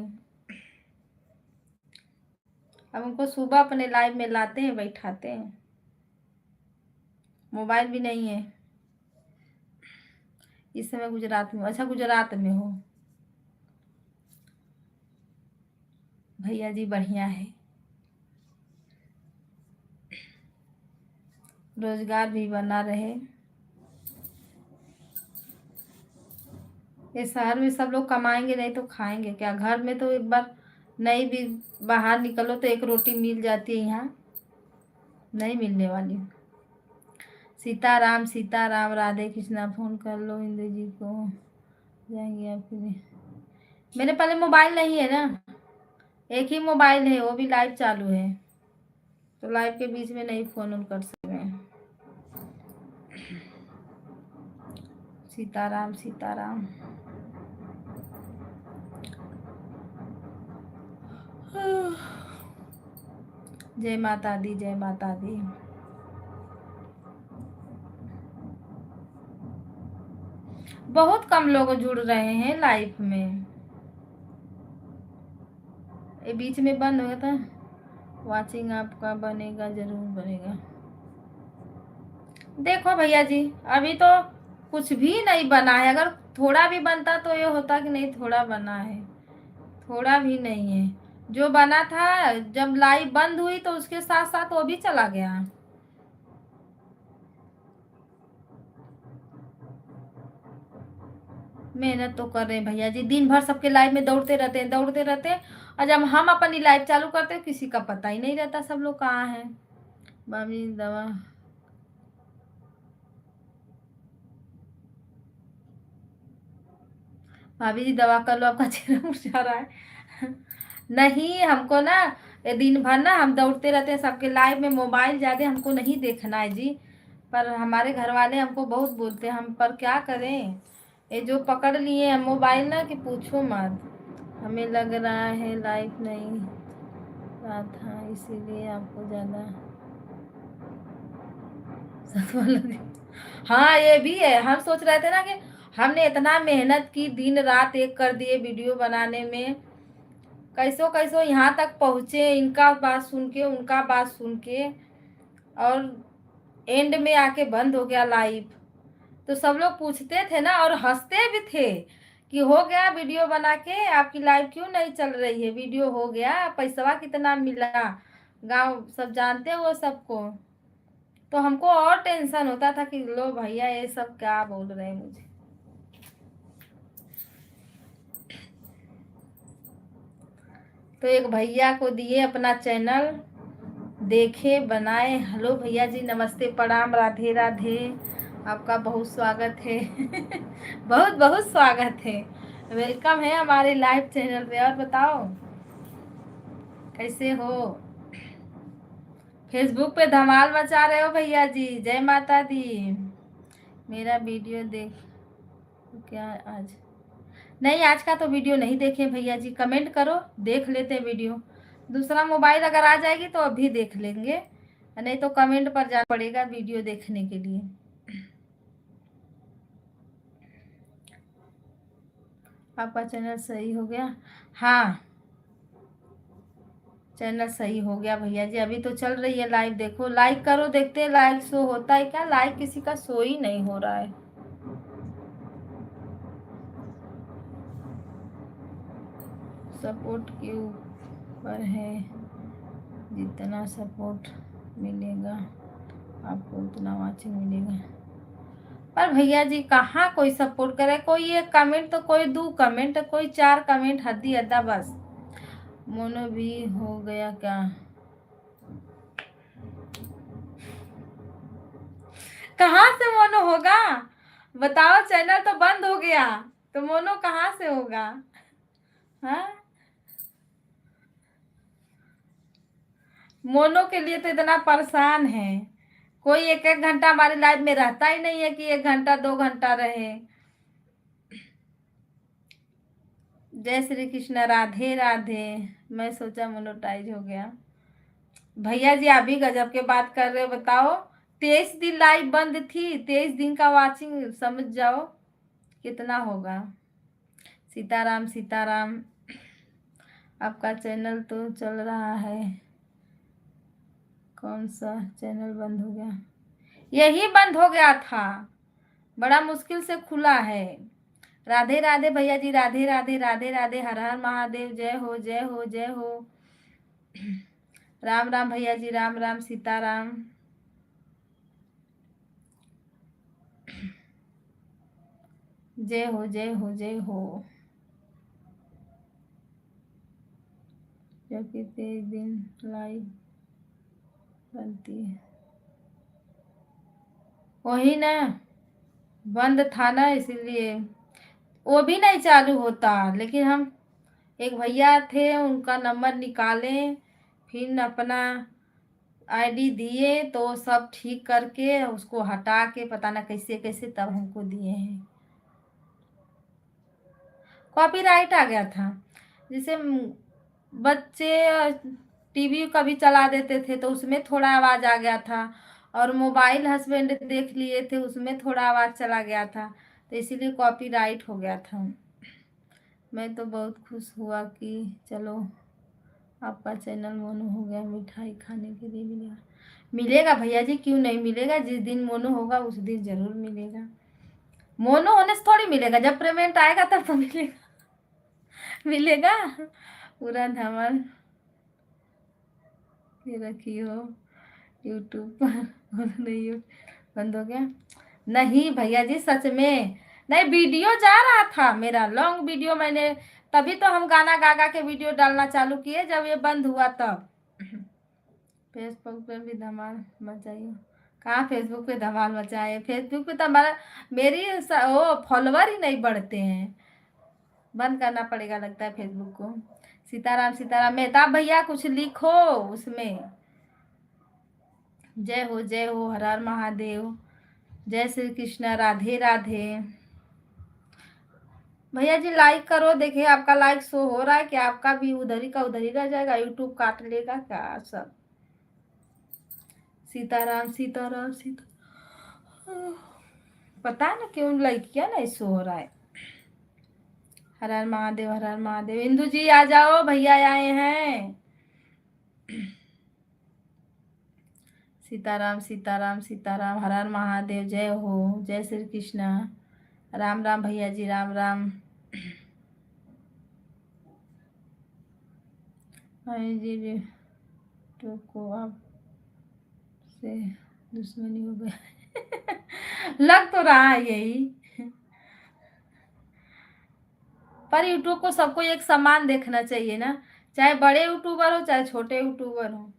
अब उनको सुबह अपने लाइव में लाते हैं, बैठाते हैं। मोबाइल भी नहीं है इस समय गुजरात में। अच्छा, गुजरात में हो? भैया जी बढ़िया है, रोजगार भी बना रहे। ये शहर में सब लोग कमाएंगे नहीं तो खाएंगे क्या? घर में तो एक बार नहीं भी बाहर निकलो तो एक रोटी मिल जाती है, यहाँ नहीं मिलने वाली। सीताराम सीताराम, राधे कृष्णा। फोन कर लो इंद्र जी को, जाएंगे आपके लिए। मेरे पहले मोबाइल नहीं है ना, एक ही मोबाइल है, वो भी लाइव चालू है, तो लाइव के बीच में नहीं फोन ऑन कर सकते हैं। सीताराम सीताराम। जय माता दी, जय माता दी। बहुत कम लोग जुड़ रहे हैं लाइफ में, ये बीच में बंद हो गया था। वाचिंग आपका बनेगा, जरूर बनेगा। देखो भैया जी, अभी तो कुछ भी नहीं बना है। अगर थोड़ा भी बनता तो ये होता कि नहीं थोड़ा बना है, थोड़ा भी नहीं है। जो बना था, जब लाइव बंद हुई तो उसके साथ साथ वो भी चला गया। मेहनत तो कर रहे हैं भैया जी, दिन भर सबके लाइव में दौड़ते रहते हैं, दौड़ते रहते हैं। और जब हम अपनी लाइव चालू करते हैं, किसी का पता ही नहीं रहता सब लोग कहाँ हैं। भाभी दवा, भाभी जी दवा कर लो, आपका चेहरा मुरझा रहा है। नहीं, हमको ना ये दिन भर ना हम दौड़ते रहते हैं सबके लाइव में, मोबाइल ज़्यादा हमको नहीं देखना है जी। पर हमारे घर वाले हमको बहुत बोलते हैं, हम पर क्या करें। ये जो पकड़ लिए हैं मोबाइल ना कि पूछो मत। हमें लग रहा है लाइव नहीं रहा था इसीलिए आपको ज़्यादा सतमा लगे। हाँ ये भी है, हम सोच रहे थे ना कि हमने इतना मेहनत की, दिन रात एक कर दिए वीडियो बनाने में, कैसो कैसो यहाँ तक पहुँचे, इनका बात सुन के उनका बात सुन के, और एंड में आके बंद हो गया लाइव। तो सब लोग पूछते थे ना और हंसते भी थे कि हो गया वीडियो बना के, आपकी लाइव क्यों नहीं चल रही है, वीडियो हो गया, पैसा कितना मिला, गांव सब जानते हो सबको। तो हमको और टेंशन होता था कि लो भैया ये सब क्या बोल रहे हैं मुझे। तो एक भैया को दिए अपना चैनल, देखे बनाए। हेलो भैया जी, नमस्ते, प्रणाम, राधे राधे, आपका बहुत स्वागत है। बहुत बहुत स्वागत है, वेलकम है हमारे लाइव चैनल पे। और बताओ कैसे हो? फेसबुक पे धमाल मचा रहे हो भैया जी, जय माता दी। मेरा वीडियो देख क्या आज? नहीं, आज का तो वीडियो नहीं देखे भैया जी, कमेंट करो, देख लेते हैं वीडियो। दूसरा मोबाइल अगर आ जाएगी तो अभी देख लेंगे, नहीं तो कमेंट पर जाना पड़ेगा वीडियो देखने के लिए। आपका चैनल सही हो गया? हाँ, चैनल सही हो गया भैया जी, अभी तो चल रही है लाइव, देखो लाइक करो, देखते हैं लाइक शो होता है क्या। लाइक किसी का शो ही नहीं हो रहा है। सपोर्ट के ऊपर है, जितना सपोर्ट मिलेगा आपको उतना वाचिंग मिलेगा। पर भैया जी कहाँ कोई सपोर्ट करे, कोई एक कमेंट तो कोई दो कमेंट, कोई चार कमेंट, हद्दी अद्दा बस। मोनो भी हो गया क्या? कहाँ से मोनो होगा? बताओ, चैनल तो बंद हो गया तो मोनो कहाँ से होगा? हाँ, मोनो के लिए तो इतना परेशान है, कोई एक एक घंटा हमारी लाइफ में रहता ही नहीं है कि 1 घंटा 2 घंटा रहे। जय श्री कृष्ण, राधे राधे। मैं सोचा मोनोटाइज हो गया। भैया जी आप भी गजब के बात कर रहे हो, बताओ 23 दिन लाइव बंद थी, 23 दिन का वाचिंग, समझ जाओ कितना होगा। सीताराम सीताराम। आपका चैनल तो चल रहा है, कौन सा चैनल बंद हो गया? यही बंद हो गया था, बड़ा मुश्किल से खुला है। राधे राधे भैया जी, राधे राधे, राधे राधे, हर हर महादेव, जय हो जय हो जय हो। राम राम भैया जी, राम राम, सीताराम। जय हो जय हो जय हो। क्योंकि 23 दिन लाइव बनती है, वही ना, बंद था ना इसीलिए वो भी नहीं चालू होता। लेकिन हम एक भैया थे, उनका नंबर निकाले, फिर अपना आईडी दिए तो सब ठीक करके उसको हटा के पता ना कैसे कैसे तब हमको दिए हैं। कॉपीराइट आ गया था, जैसे बच्चे टीवी कभी चला देते थे तो उसमें थोड़ा आवाज़ आ गया था, और मोबाइल हस्बैंड देख लिए थे उसमें थोड़ा आवाज़ चला गया था, तो इसीलिए कॉपीराइट हो गया था। मैं तो बहुत खुश हुआ कि चलो आपका चैनल मोनो हो गया, मिठाई खाने के लिए मिलेगा। मिलेगा भैया जी, क्यों नहीं मिलेगा, जिस दिन मोनो होगा उस दिन जरूर मिलेगा। मोनो होने से थोड़ी मिलेगा, जब पेमेंट आएगा तब तो मिलेगा। मिलेगा। पूरा धमाल ये रखी हो यूट्यूब पर। नहीं बंद हो गया? नहीं भैया जी सच में नहीं, वीडियो जा रहा था मेरा लॉन्ग वीडियो, मैंने तभी तो हम गाना गा गा के वीडियो डालना चालू किए जब ये बंद हुआ तब। फेसबुक पे भी धमाल मचाइए? कहाँ फेसबुक पे धमाल मचाए, फेसबुक पे तो हमारा मेरी वो फॉलोवर ही नहीं बढ़ते हैं। बंद करना पड़ेगा लगता है फेसबुक को। सीताराम सीताराम। मेहताब भैया कुछ लिखो उसमें। जय हो, हर हर महादेव, जय श्री कृष्ण, राधे राधे। भैया जी लाइक करो, देखिए आपका लाइक शो हो रहा है क्या? आपका भी उधर ही का उधर ही रह जाएगा, यूट्यूब काट लेगा क्या सब? सीताराम सीताराम सीता, पता है ना क्यों लाइक किया ना, शो हो रहा है। हर हर महादेव, हर हर महादेव। इंदु जी आ जाओ, भैया आए हैं। सीताराम सीताराम सीताराम, हर हर महादेव, जय हो, जय श्री कृष्ण, राम राम भैया जी, राम राम। जी तो को आप से दुश्मनी हो गया। लग तो रहा है यही। पर यूट्यूब को सबको एक समान देखना चाहिए ना, चाहे बड़े यूट्यूबर हो चाहे छोटे यूट्यूबर हो।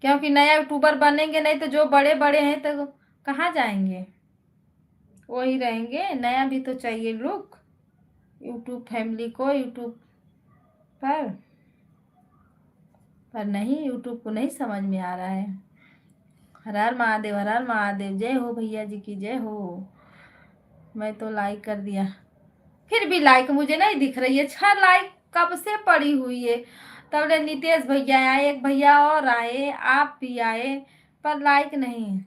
क्योंकि नया यूट्यूबर बनेंगे नहीं तो जो बड़े बड़े हैं तो कहाँ जाएंगे? वही रहेंगे, नया भी तो चाहिए लुक यूट्यूब फैमिली को, यूट्यूब पर। पर नहीं, यूट्यूब को नहीं समझ में आ रहा है। हर हर महादेव, हर हर महादेव, जय हो भैया जी की, जय हो। मैं तो लाइक कर दिया, फिर भी लाइक मुझे नहीं दिख रही है। 6 लाइक कब से पड़ी हुई है। तब ले नितेश भैया आए, एक भैया और आए, आप भी आए, पर लाइक नहीं।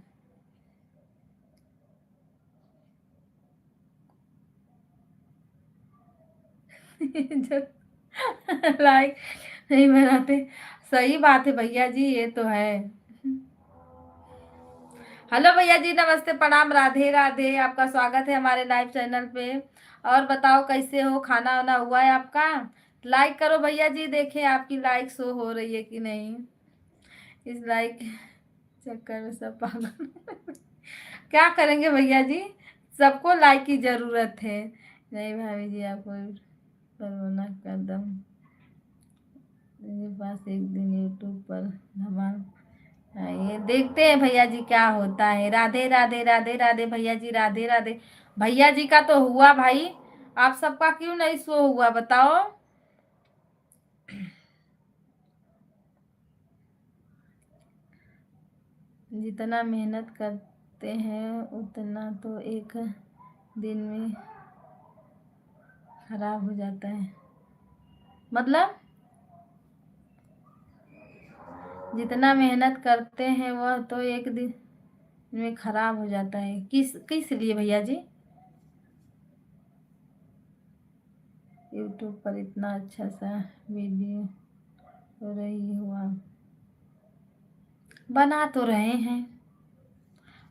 जब लाइक नहीं बनाते। सही बात है भैया जी, ये तो है। हेलो भैया जी, नमस्ते, प्रणाम, राधे राधे। आपका स्वागत है हमारे लाइव चैनल पे। और बताओ कैसे हो, खाना वाना हुआ है आपका? लाइक करो भैया जी, देखें आपकी लाइक शो हो रही है कि नहीं। इस लाइक चक्कर में सब पागल। क्या करेंगे भैया जी, सबको लाइक की जरूरत है। नहीं भाभी जी, आपको करवाना कदम मेरे पास एक दिन यूट्यूब पर धमाल। ये देखते हैं भैया जी क्या होता है। राधे राधे, राधे राधे भैया जी, राधे राधे। भैया जी का तो हुआ भाई, आप सबका क्यों नहीं शो हुआ बताओ? जितना मेहनत करते हैं उतना तो एक दिन में खराब हो जाता है। मतलब जितना मेहनत करते हैं वह तो एक दिन में खराब हो जाता है। किस किस लिए भैया जी? यूट्यूब पर इतना अच्छा सा वीडियो हो रही हुआ, बना तो रहे हैं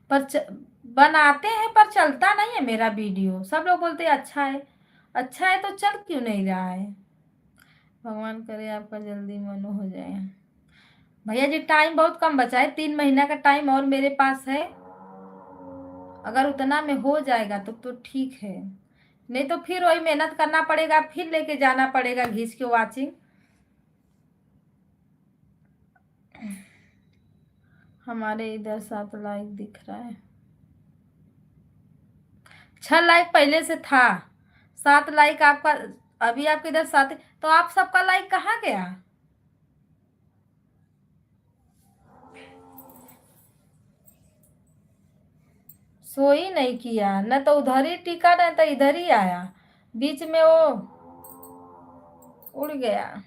पर बनाते हैं पर चलता नहीं है मेरा वीडियो। सब लोग बोलते हैं अच्छा है, अच्छा है तो चल क्यों नहीं रहा है? भगवान करे आपका जल्दी मनो हो जाए। भैया जी टाइम बहुत कम बचा है, 3 महीना का टाइम और मेरे पास है। अगर उतना में हो जाएगा तो ठीक है, नहीं तो फिर वही मेहनत करना पड़ेगा, फिर लेके जाना पड़ेगा घिस के वाचिंग। हमारे इधर 7 लाइक दिख रहा है। 6 लाइक पहले से था, 7 लाइक आपका। अभी आपके इधर 7, तो आप सबका लाइक कहाँ गया? सो ही नहीं किया, न तो उधर ही टिका न तो इधर ही आया, बीच में वो उड़ गया।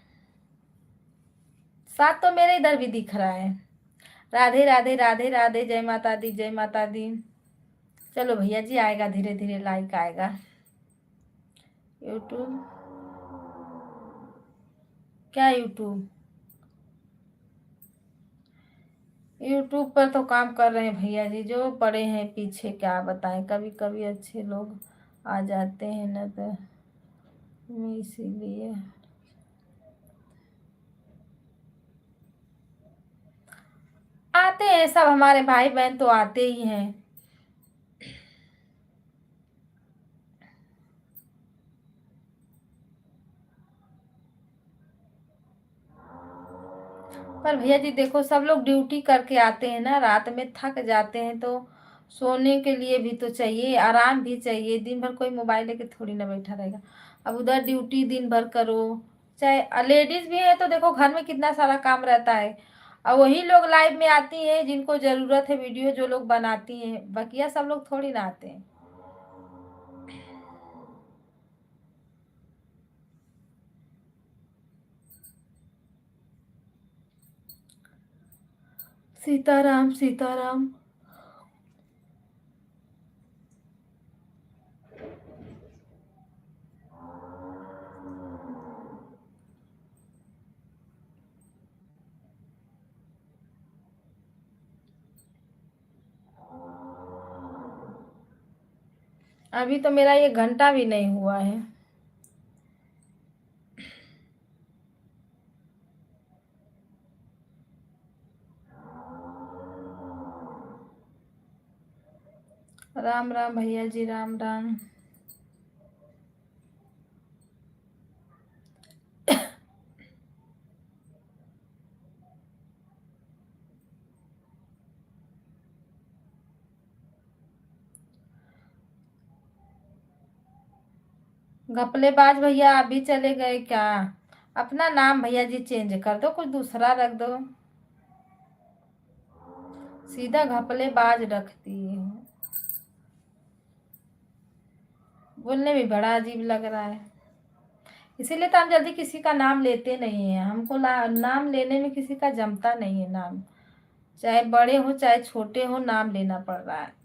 7 तो मेरे इधर भी दिख रहा है। राधे राधे, राधे राधे, जय माता दी, जय माता दी। चलो भैया जी, आएगा धीरे धीरे लाइक आएगा। यूट्यूब क्या? यूट्यूब यूट्यूब पर तो काम कर रहे हैं भैया जी, जो बड़े हैं पीछे क्या बताएं। कभी कभी अच्छे लोग आ जाते हैं ना, तो इसीलिए आते हैं सब, हमारे भाई बहन तो आते ही हैं। पर भैया जी देखो, सब लोग ड्यूटी करके आते हैं ना, रात में थक जाते हैं तो सोने के लिए भी तो चाहिए, आराम भी चाहिए। दिन भर कोई मोबाइल लेके थोड़ी ना बैठा रहेगा। अब उधर ड्यूटी दिन भर करो, चाहे लेडीज भी है तो देखो घर में कितना सारा काम रहता है। और वही लोग लाइव में आती हैं जिनको जरूरत है वीडियो, जो लोग बनाती हैं, बकिया सब लोग थोड़ी ना आते हैं। सीताराम सीताराम। अभी तो मेरा 1 घंटा भी नहीं हुआ है। राम राम भैया जी, राम राम। घपलेबाज भैया आप भी चले गए क्या? अपना नाम भैया जी चेंज कर दो, कुछ दूसरा रख दो। सीधा घपलेबाज रखती है। बोलने में बड़ा अजीब लग रहा है। इसीलिए तो हम जल्दी किसी का नाम लेते नहीं है। हमको नाम लेने में किसी का जमता नहीं है नाम। चाहे बड़े हो चाहे छोटे हो, नाम लेना पड़ रहा है।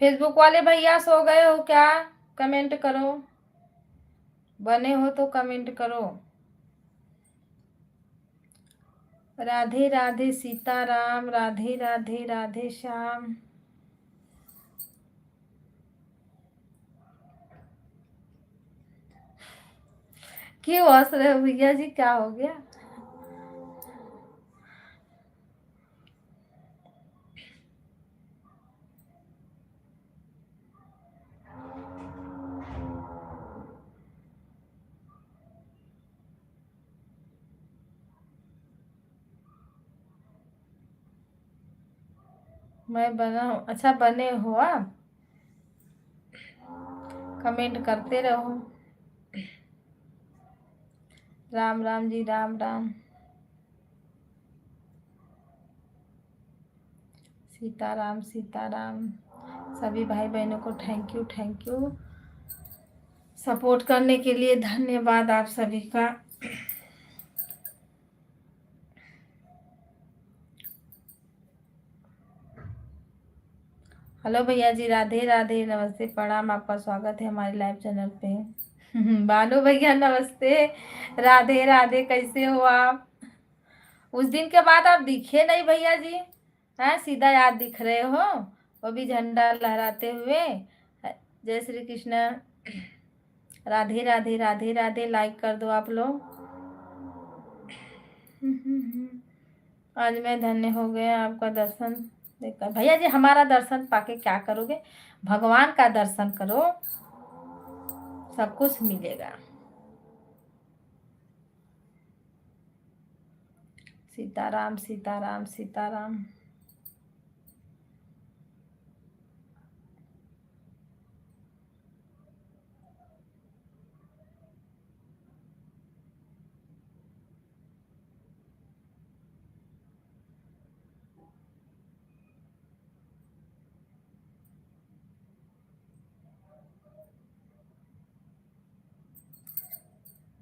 फेसबुक वाले भैया सो गए हो क्या? कमेंट करो, बने हो तो कमेंट करो। राधे राधे सीताराम, राधे राधे राधे श्याम। क्यों हंस रहे हो भैया जी, क्या हो गया? मैं बना हूँ, अच्छा बने हो आप? कमेंट करते रहो। राम राम जी, राम राम। सीताराम सीताराम। सभी भाई बहनों को thank you, thank you. Support करने के लिए धन्यवाद आप सभी का। हेलो भैया जी, राधे राधे, नमस्ते, प्रणाम, आपका स्वागत है हमारे लाइव चैनल पे। बानो भैया नमस्ते। राधे राधे, कैसे हो आप? उस दिन के बाद आप दिखे नहीं भैया जी। हैं, सीधा याद दिख रहे हो, वो भी झंडा लहराते हुए। जय श्री कृष्ण। राधे राधे राधे राधे, लाइक कर दो आप लोग। आज मैं धन्य हो गया आपका दर्शन देखकर। भैया जी हमारा दर्शन पाके क्या करोगे? भगवान का दर्शन करो, सब कुछ मिलेगा। सीताराम सीताराम सीताराम।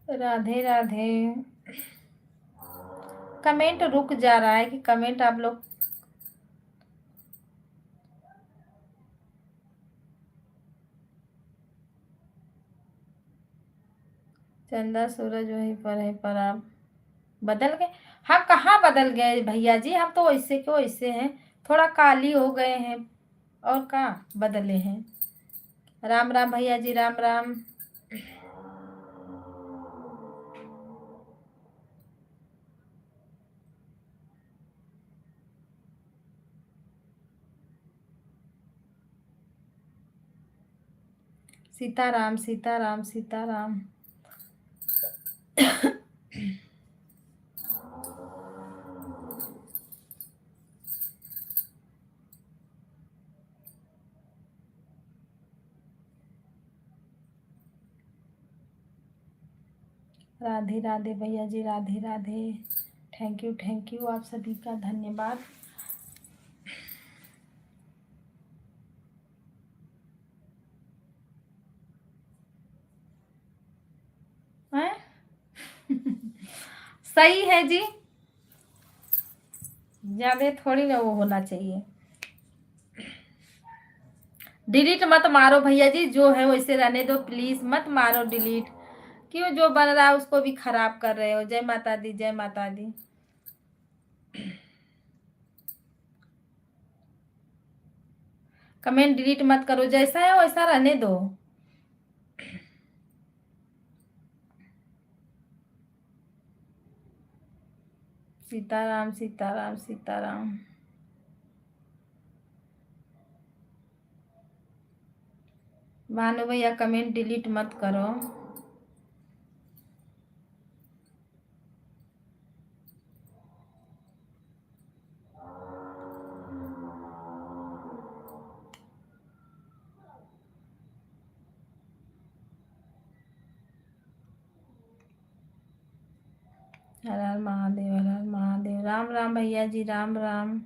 राधे राधे। कमेंट रुक जा रहा है कि कमेंट आप लोग। चंदा सूरज वहीं पर है, पर आप बदल गए। हम कहाँ बदल गए भैया जी, हम तो वैसे के वैसे हैं। थोड़ा काली हो गए हैं, और कहाँ बदले हैं। राम राम भैया जी, राम राम। सीताराम सीताराम सीताराम। राधे राधे भैया जी, राधे राधे। थैंक यू आप सभी का धन्यवाद। सही है जी, ज्यादा थोड़ी ना वो होना चाहिए। डिलीट मत मारो भैया जी, जो है वैसे रहने दो प्लीज, मत मारो डिलीट। क्यों जो बन रहा है उसको भी खराब कर रहे हो। जय माता दी, जय माता दी। कमेंट डिलीट मत करो, जैसा है वैसा रहने दो। सीताराम सीताराम सीताराम। भानु भैया कमेंट डिलीट मत करो। हर हर महादेव, हर हर महादेव। राम राम भैया जी, राम राम।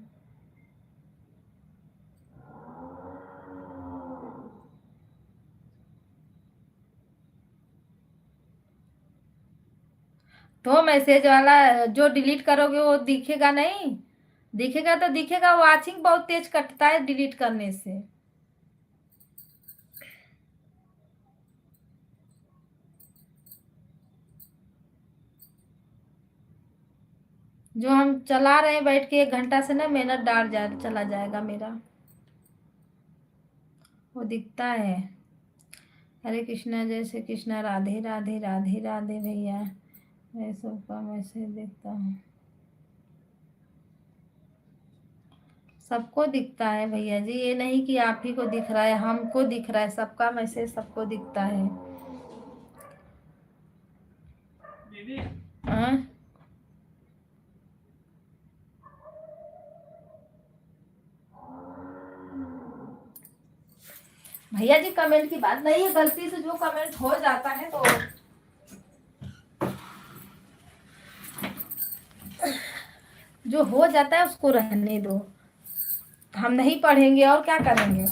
तो मैसेज वाला जो डिलीट करोगे वो दिखेगा नहीं? दिखेगा तो दिखेगा, वाचिंग बहुत तेज कटता है डिलीट करने से। जो हम चला रहे हैं बैठ के 1 घंटा से ना, मेहनत चला जाएगा मेरा। वो दिखता है। हरे कृष्णा, जय श्री कृष्णा, राधे राधे राधे राधे भैया। मैं सबका मैसेज देखता हूँ, सबको दिखता है भैया जी। ये नहीं कि आप ही को दिख रहा है, हमको दिख रहा है, सबका मैसेज सबको दिखता है। हाँ? भैया जी कमेंट की बात नहीं है, गलती से जो कमेंट हो जाता है तो जो हो जाता है उसको रहने दो। हम नहीं पढ़ेंगे और क्या करेंगे।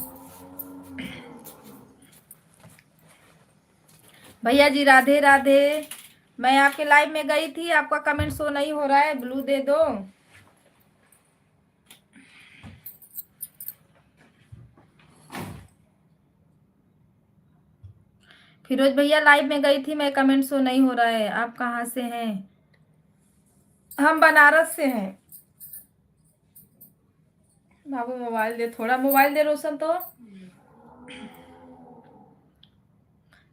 भैया जी राधे राधे। मैं आपके लाइव में गई थी, आपका कमेंट शो नहीं हो रहा है, ब्लू दे दो। फिरोज भैया लाइव में गई थी मैं, कमेंट शो नहीं हो रहा है। आप कहाँ से हैं? हम बनारस से हैं। बाबू मोबाइल दे, थोड़ा मोबाइल दे रोशन तो।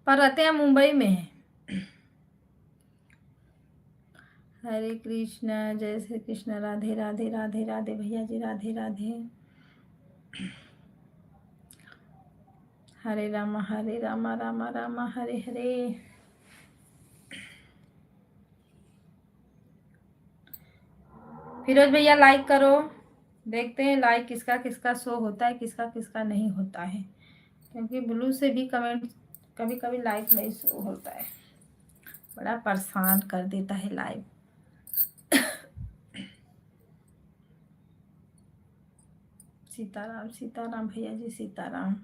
पर रहते हैं मुंबई में है। हरे कृष्णा, जय श्री कृष्ण, राधे राधे राधे राधे भैया जी, राधे राधे। हरे रामा रामा रामा हरे हरे। फिरोज भैया लाइक करो, देखते हैं लाइक किसका किसका शो होता है, किसका किसका नहीं होता है। क्योंकि ब्लू से भी कमेंट कभी कभी लाइक नहीं शो होता है, बड़ा परेशान कर देता है लाइव। सीताराम सीताराम भैया जी, सीताराम।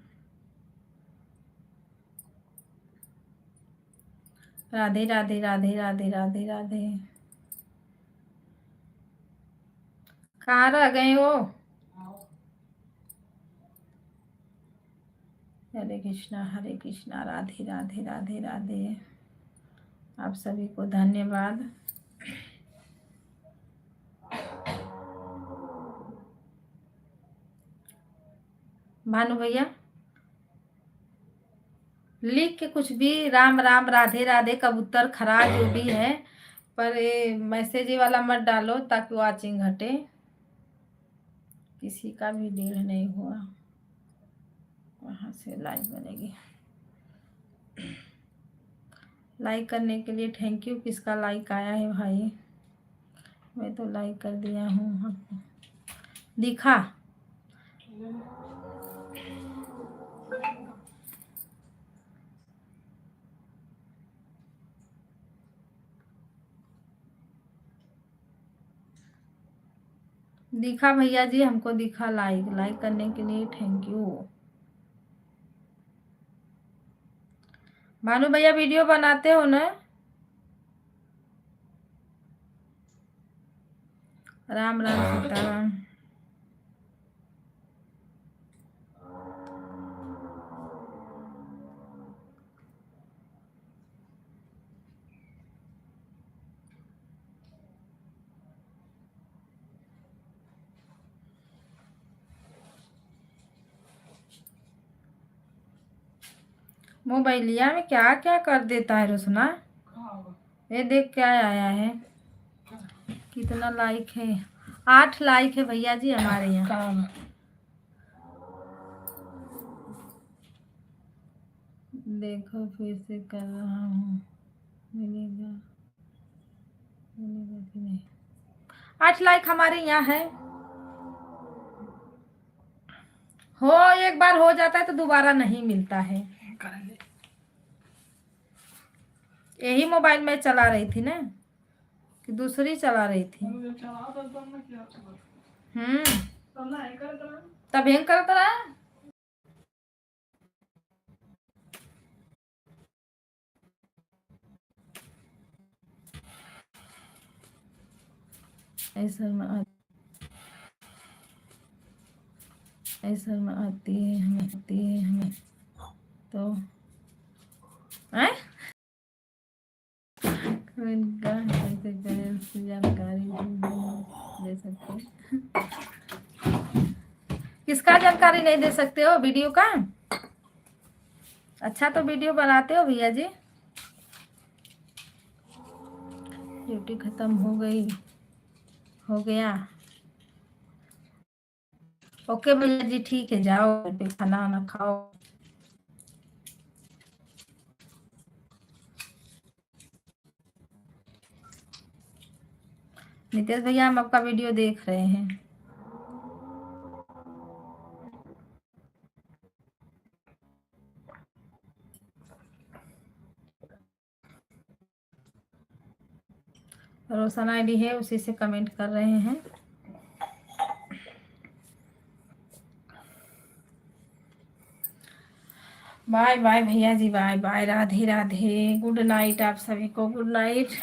राधे राधे राधे राधे राधे राधे। कहाँ रह गए हो? हरे कृष्णा राधे राधे राधे राधे। आप सभी को धन्यवाद। भानु भैया लिख के कुछ भी, राम राम राधे राधे कबूतर खरा जो भी है, पर ये मैसेज वाला मत डालो ताकि वाचिंग घटे। किसी का भी डील नहीं हुआ, वहां से लाइव बनेगी। लाइक करने के लिए थैंक यू। किसका लाइक आया है भाई? मैं तो लाइक कर दिया हूँ। दिखा? दिखा भैया जी, हमको दिखा लाइक। लाइक करने के लिए थैंक यू। भानु भैया वीडियो बनाते हो ना? राम राम सीताराम। मोबाइलिया में क्या क्या कर देता है रोशना। ये देख क्या आया है, कितना लाइक है? 8 लाइक है भैया जी हमारे यहाँ। देखो फिर से कर रहा हूँ, मिलेगा मिलेगा कि नहीं। 8 लाइक हमारे यहाँ है। हो एक बार हो जाता है तो दोबारा नहीं मिलता है। यही मोबाइल में चला रही थी ना कि दूसरी चला रही थी? तब हेंग करता रहा। ऐसा में आती है हमें तो इनका कैसे करें, इसकी जानकारी दे सकते? किसका जानकारी नहीं दे सकते हो? वीडियो का? अच्छा तो वीडियो बनाते हो भैया जी। ड्यूटी खत्म हो गई, हो गया। ओके भैया जी, ठीक है, जाओ खाना वाना खाओ। नितेश भैया हम आपका वीडियो देख रहे हैं। रोशन आईडी है, उसी से कमेंट कर रहे हैं। बाय बाय भैया जी, bye bye, Radhe Radhe, good night आप सभी को, गुड नाइट।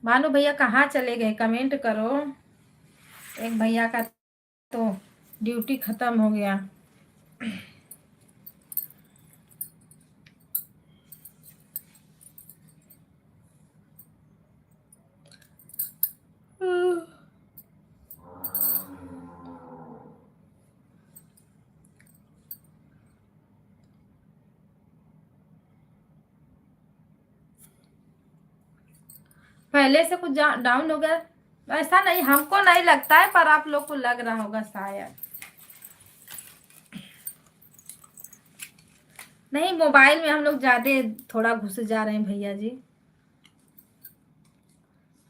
भानु भैया कहाँ चले गए? कमेंट करो। एक भैया का तो ड्यूटी खत्म हो गया। पहले से कुछ डाउन हो गया? ऐसा नहीं, हमको नहीं लगता है, पर आप लोग को लग रहा होगा शायद। नहीं, मोबाइल में हम लोग ज्यादा थोड़ा घुस जा रहे हैं भैया जी।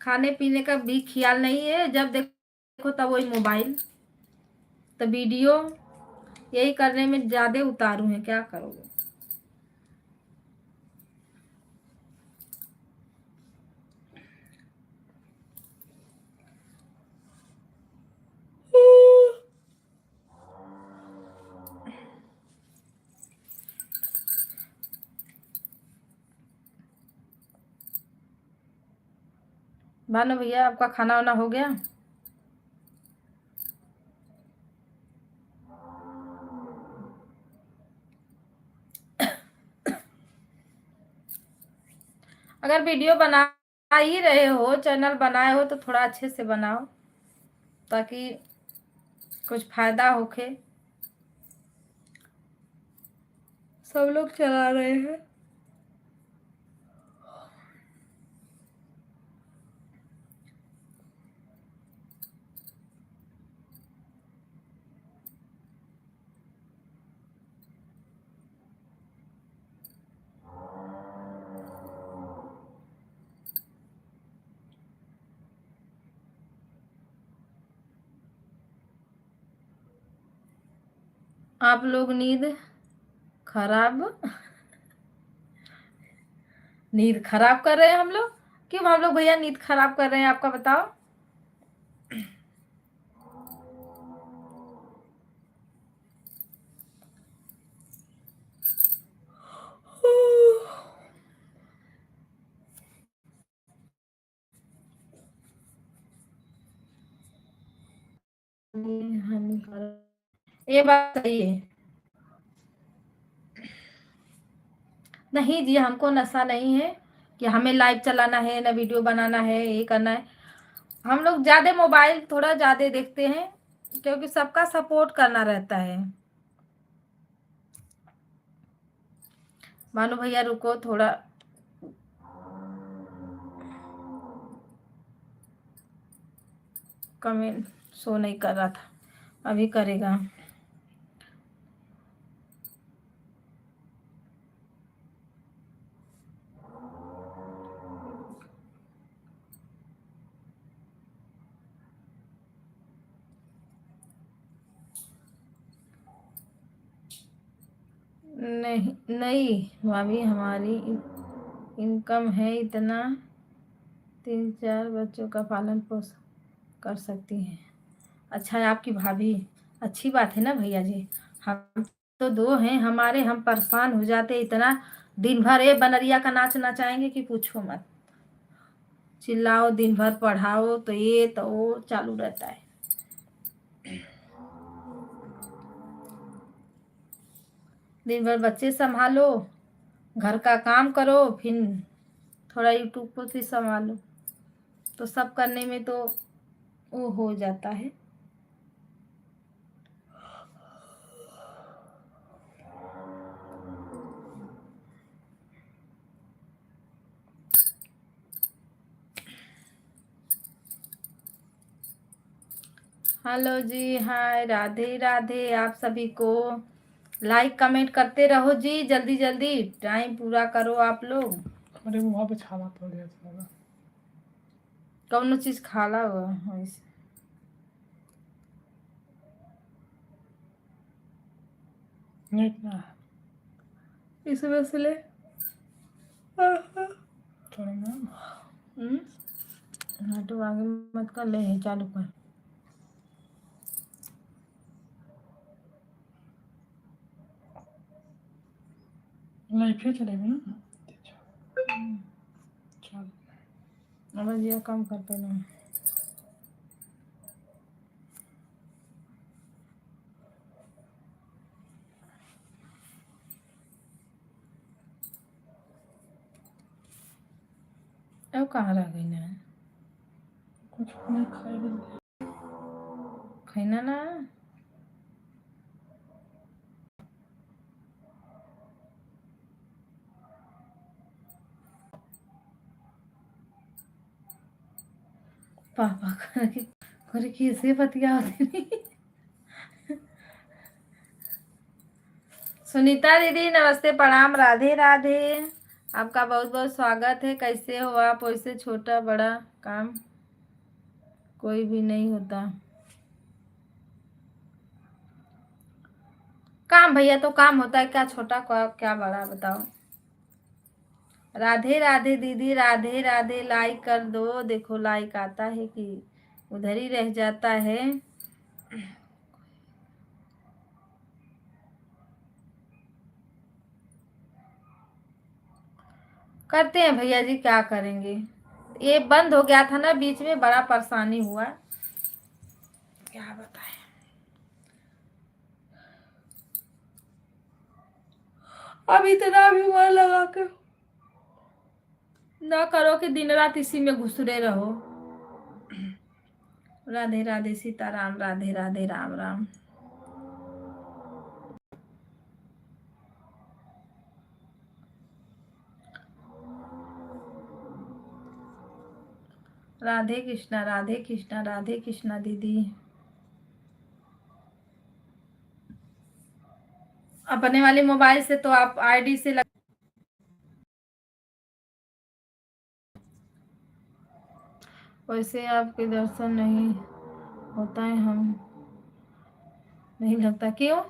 खाने पीने का भी ख्याल नहीं है, जब देखो तब वही मोबाइल, तो वीडियो यही करने में ज्यादा उतारू है, क्या करोगे। भानु भैया आपका खाना वाना हो गया? अगर वीडियो बना ही रहे हो, चैनल बनाए हो, तो थोड़ा अच्छे से बनाओ, ताकि कुछ फायदा होके। सब लोग चला रहे हैं। आप लोग खराब नींद खराब कर रहे हैं हम लोग। क्यों हम लोग भैया नींद खराब कर रहे हैं, आपका बताओ। ये बात सही है। नहीं जी, हमको नशा नहीं है कि हमें लाइव चलाना है, ना वीडियो बनाना है, ये करना है। हम लोग ज्यादा मोबाइल थोड़ा ज्यादा देखते हैं क्योंकि सबका सपोर्ट करना रहता है। मानो भैया रुको थोड़ा, कमेंट शो नहीं कर रहा था, अभी करेगा। नहीं नहीं भाभी, हमारी इनकम है इतना, 3-4 बच्चों का पालन पोषण कर सकती हैं। अच्छा है आपकी भाभी, अच्छी बात है ना भैया जी। हम तो 2 हैं, हमारे हम परेशान हो जाते इतना। दिन भर ये बनरिया का नाच नचाएंगे कि पूछो मत। चिल्लाओ दिन भर, पढ़ाओ तो ये तो वो चालू रहता है। दिन भर बच्चे संभालो, घर का काम करो, फिर थोड़ा यूट्यूब को भी संभालो, तो सब करने में तो वो हो जाता है। हेलो जी, हाय, राधे राधे आप सभी को। लाइक कमेंट करते रहो जी, जल्दी जल्दी टाइम पूरा करो आप लोग। अरे वहाँ पे छाला पड़ गया था। कौन चीज खाला हुआ वैसे नेट ना इस वजह से ले थोड़ा ना हाँ, तो आगे मत कर, ले है चालू कर। लाइफ है चलेगा ना। चल अब ये कम कर पहले। अब कहाँ रह गई ना, कुछ नहीं खाएगा। खैना ना। पापा कर कैसे बतिया होती। सुनीता दीदी नमस्ते, प्रणाम, राधे राधे। आपका बहुत बहुत स्वागत है। कैसे हो आप? वैसे छोटा बड़ा काम कोई भी नहीं होता। काम भैया तो काम होता है, क्या छोटा क्या बड़ा बताओ। राधे राधे दीदी, राधे राधे। लाइक कर दो, देखो लाइक आता है कि उधर ही रह जाता है। करते हैं भैया जी, क्या करेंगे। ये बंद हो गया था ना बीच में, बड़ा परेशानी हुआ, क्या बताएं। अब इतना भी मन लगा के ना करो कि दिन रात इसी में घुसरे रहो। राधे राधे सीताराम, राधे राधे, राम राम। राधे कृष्णा, राधे कृष्णा, राधे कृष्णा दीदी। अपने वाले मोबाइल से तो आप आईडी से वैसे आपके दर्शन नहीं होता है, हम नहीं लगता। क्यों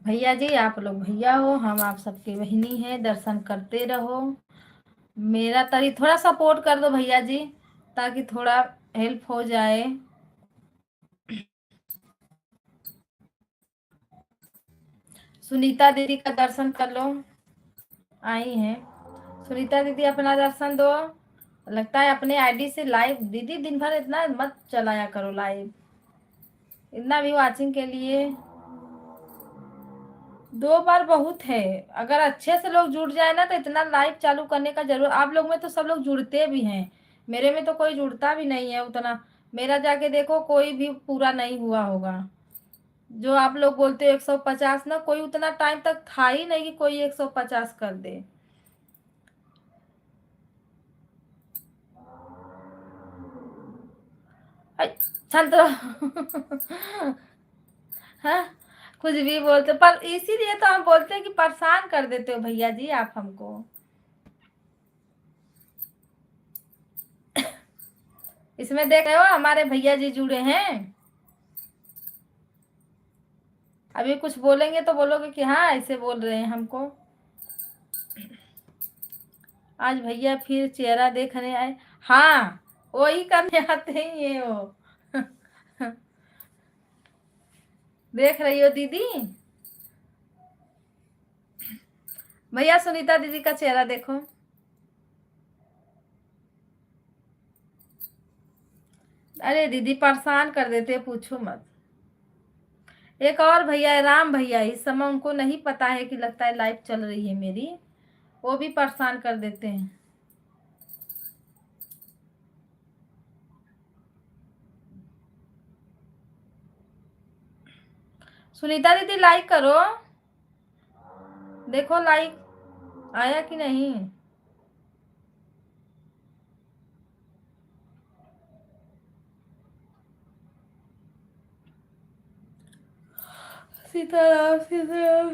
भैया जी, आप लोग भैया हो, हम आप सबके बहिनी हैं, दर्शन करते रहो। मेरा तरी थोड़ा सपोर्ट कर दो भैया जी, ताकि थोड़ा हेल्प हो जाए। सुनीता दीदी का दर्शन कर लो, आई हैं। सुनीता दीदी अपना दर्शन दो। लगता है अपने आईडी से लाइव। दीदी दिन भर इतना मत चलाया करो लाइव, इतना भी वाचिंग के लिए 2 बार बहुत है। अगर अच्छे से लोग जुड़ जाए ना तो इतना लाइव चालू करने का जरूर। आप लोग में तो सब लोग जुड़ते भी हैं, मेरे में तो कोई जुड़ता भी नहीं है उतना। मेरा जाके देखो कोई भी पूरा नहीं हुआ होगा। जो आप लोग बोलते हो 150 ना, कोई उतना टाइम तक था ही नहीं कि कोई 150 कर दे। शांत रहो। हाँ, कुछ भी बोलते, पर इसीलिए तो हम बोलते हैं कि परेशान कर देते हो भैया जी आप हमको। इसमें देख रहे हो हमारे भैया जी जुड़े हैं। अभी कुछ बोलेंगे तो बोलोगे कि हाँ ऐसे बोल रहे हैं हमको। आज भैया फिर चेहरा देखने आए। हाँ, वही करने आते ही है वो। देख रही हो दीदी, भैया सुनीता दीदी का चेहरा देखो। अरे दीदी परेशान कर देते, पूछो मत। एक और भैया है, राम भैया, इस समय उनको नहीं पता है कि लगता है लाइव चल रही है मेरी, वो भी परेशान कर देते हैं। सुनीता दीदी लाइक करो, देखो लाइक आया कि नहीं। सीताराम सीताराम।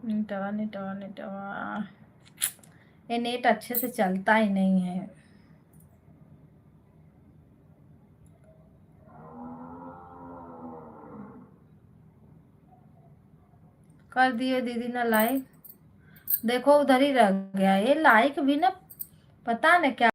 नेटवा नेटवा नेटवा, ये नेट अच्छे से चलता ही नहीं है। कर दियो दीदी ना लाइक, देखो उधर ही रह गया ये लाइक भी ना, पता न क्या।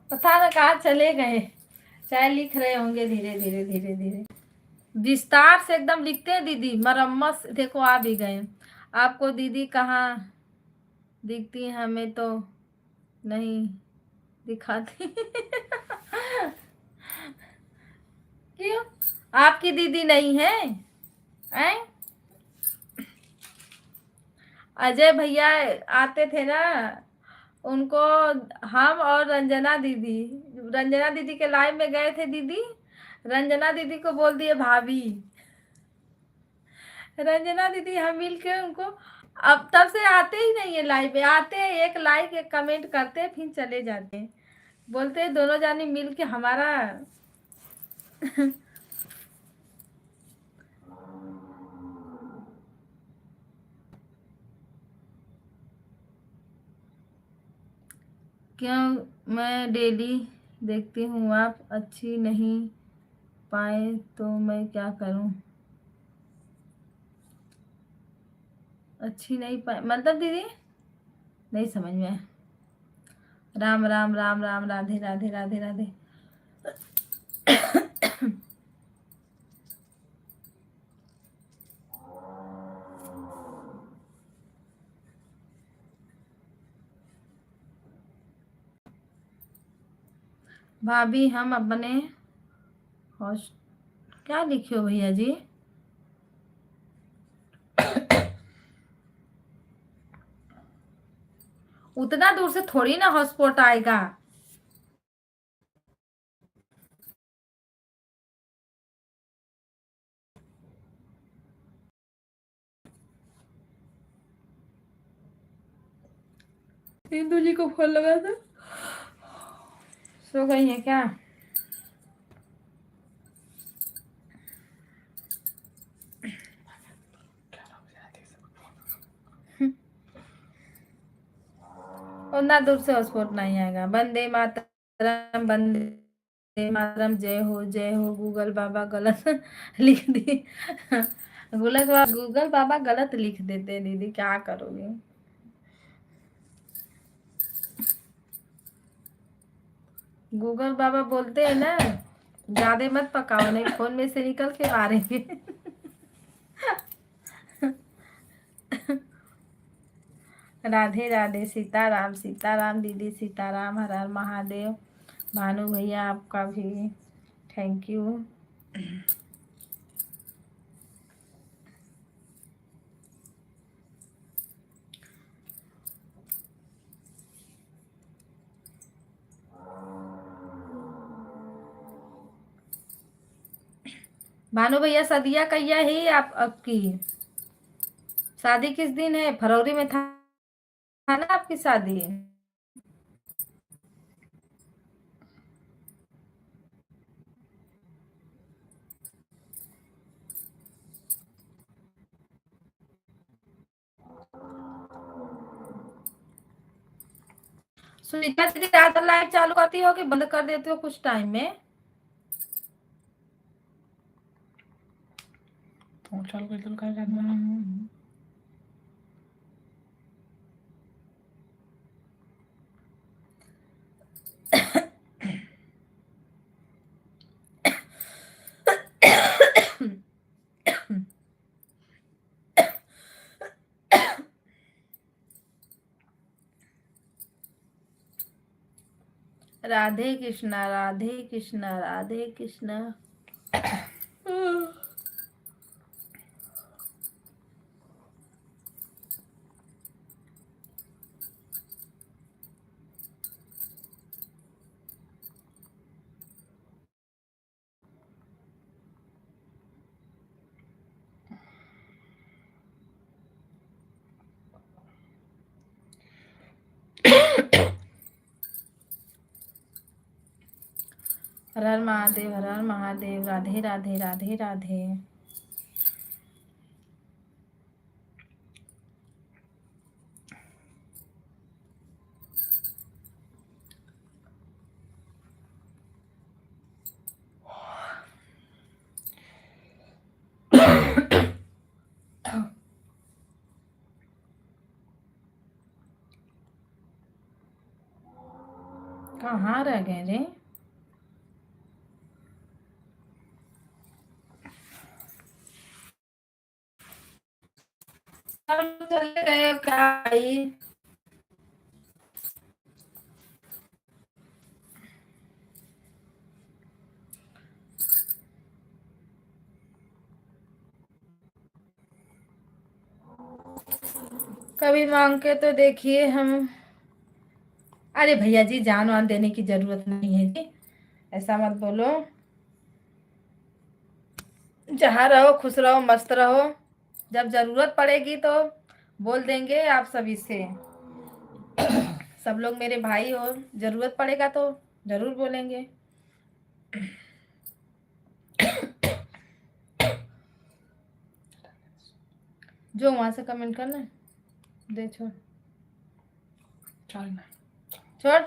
पता न कहाँ चले गए, चाहे लिख रहे होंगे धीरे धीरे धीरे धीरे। विस्तार से एकदम लिखते हैं दीदी, मरम्मत देखो आ भी गए। आपको दीदी कहाँ दिखती है, हमें तो नहीं दिखाती। क्यों, आपकी दीदी नहीं है? हैं? अजय भैया आते थे ना, उनको हम और रंजना दीदी के लाइव में गए थे दीदी, रंजना दीदी को बोल दिए भाभी। रंजना दीदी हम मिल के उनको, अब तब से आते ही नहीं है लाइव पे। आते हैं, एक लाइक एक कमेंट करते हैं, फिर चले जाते हैं। बोलते हैं दोनों जानी मिल के हमारा। क्यों, मैं डेली देखती हूँ, आप अच्छी नहीं पाए तो मैं क्या करूँ? अच्छी नहीं पाए मतलब दीदी, नहीं समझ में आया। राम राम राम राम, राधे राधे राधे राधे। भाभी हम अपने हॉस्ट क्या लिखे हो भैया जी? उतना दूर से थोड़ी ना हॉटस्पॉट आएगा। इंदू जी को फोन लगा था। सो गई है क्या? उतना दूर से हॉटस्पॉट नहीं आएगा। वंदे मातरम, वंदे मातरम, जय हो गूगल बाबा गलत लिख दी। गूगल बाबा गलत लिख देते दीदी, क्या करोगे? गूगल बाबा बोलते हैं ना, ज्यादा मत पकाओ नहीं फोन में से निकल के मारेंगे। राधे राधे, सीताराम दीदी, सीताराम, हर हर महादेव। भानु भैया आपका भी थैंक यू। भानु भैया सदिया कैया ही आप आपकी शादी किस दिन है? फरवरी में था ना आपकी शादी? सुनीता दीदी रात लाइव चालू करती हो कि बंद कर देती हो कुछ टाइम में? तो चालू कर दो, काय करना? राधे कृष्णा, राधे कृष्णा, राधे कृष्णा। हर हर महादेव, हर हर महादेव, राधे राधे, राधे राधे। कहाँ रह गए रे? चले गए क्या भाई? कभी मांग के तो देखिए हम। अरे भैया जी, जान वान देने की जरूरत नहीं है जी, ऐसा मत बोलो। जहाँ रहो खुश रहो, मस्त रहो। जब जरूरत पड़ेगी तो बोल देंगे आप सभी से। सब लोग मेरे भाई हो, जरूरत पड़ेगा तो जरूर बोलेंगे। जो वहां से कमेंट करना है, दे छोड़ चाल ना छोड़।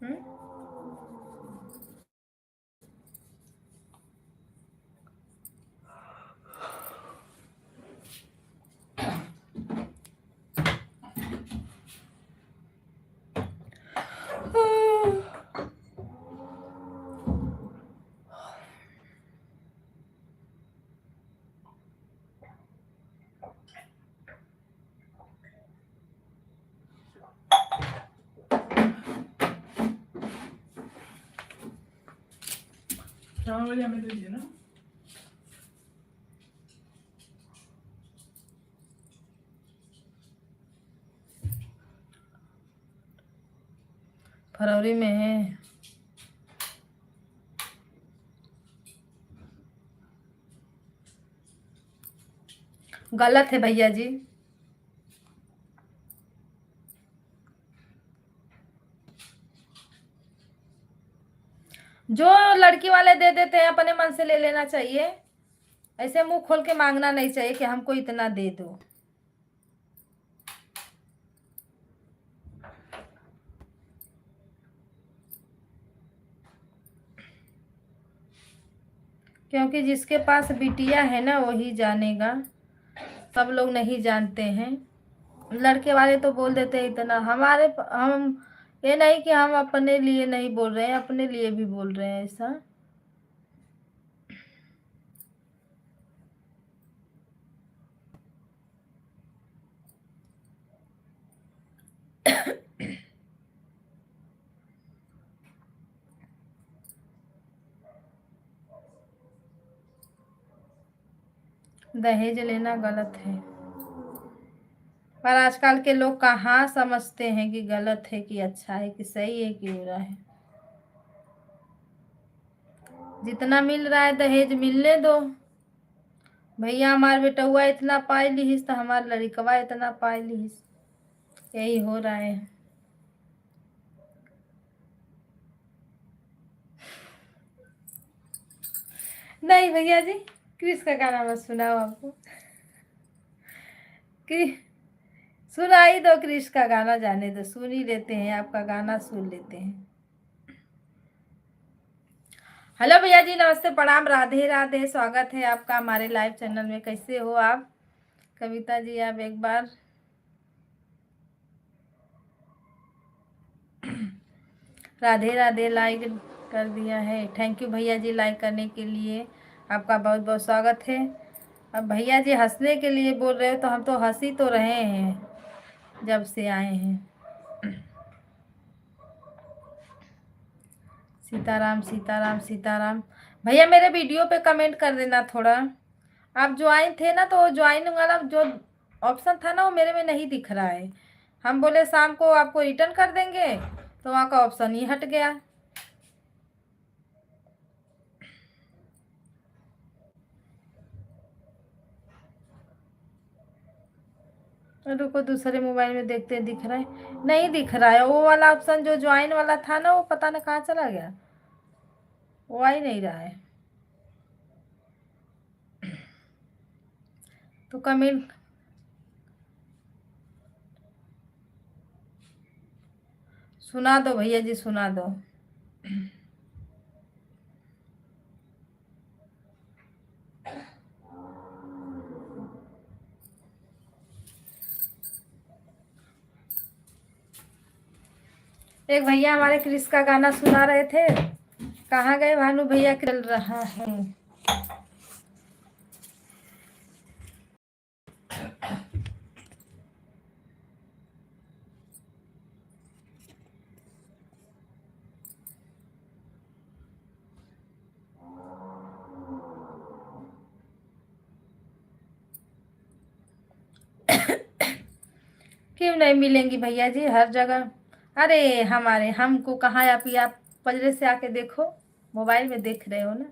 हम्म? 4 बजे हमें दे दिए ना। फरवरी में है। गलत है भैया जी। जो लड़की वाले दे देते हैं अपने मन से ले लेना चाहिए। ऐसे मुंह खोल के मांगना नहीं चाहिए कि हमको इतना दे दो। क्योंकि जिसके पास बिटिया है ना वही जानेगा, सब लोग नहीं जानते हैं। लड़के वाले तो बोल देते हैं इतना। हम ये नहीं कि हम अपने लिए नहीं बोल रहे हैं, अपने लिए भी बोल रहे हैं ऐसा। दहेज लेना गलत है, पर आजकल के लोग कहाँ समझते हैं कि गलत है कि अच्छा है कि सही है कि बुरा है। जितना मिल रहा है दहेज मिलने दो। भैया हमार बेटुआ इतना पाई लिहिस तो हमार लड़कवा इतना पाई लिहिस, यही हो रहा है। नहीं भैया जी, क्रिस का गाना मत सुनाओ आपको। कि सुना ही दो, क्रिस का गाना जाने दो, सुन ही लेते हैं, आपका गाना सुन लेते हैं। हेलो भैया जी, नमस्ते, प्रणाम, राधे राधे। स्वागत है आपका हमारे लाइव चैनल में। कैसे हो आप? कविता जी आप एक बार राधे राधे लाइक कर दिया है। थैंक यू भैया जी लाइक करने के लिए, आपका बहुत बहुत स्वागत है। अब भैया जी हंसने के लिए बोल रहे हो तो हम तो हंस ही तो रहे हैं जब से आए हैं। सीताराम सीताराम सीताराम। भैया मेरे वीडियो पे कमेंट कर देना थोड़ा। आप ज्वाइन थे ना, तो ज्वाइन वाला जो ऑप्शन था ना वो मेरे में नहीं दिख रहा है। हम बोले शाम को आपको रिटर्न कर देंगे तो वहाँ का ऑप्शन ही हट गया। रुको दूसरे मोबाइल में देखते हैं, दिख रहा है? नहीं दिख रहा है। वो वाला ऑप्शन जो ज्वाइन वाला था ना वो पता ना कहाँ चला गया, वो आ ही नहीं रहा है। तो कमेंट सुना दो भैया जी, सुना दो। एक भैया हमारे क्रिस का गाना सुना रहे थे, कहाँ गए भानु भैया? चल रहा है। क्यों नहीं मिलेंगी भैया जी, हर जगह। अरे हमारे हमको कहाँ, आप पजरे से आके देखो, मोबाइल में देख रहे हो ना।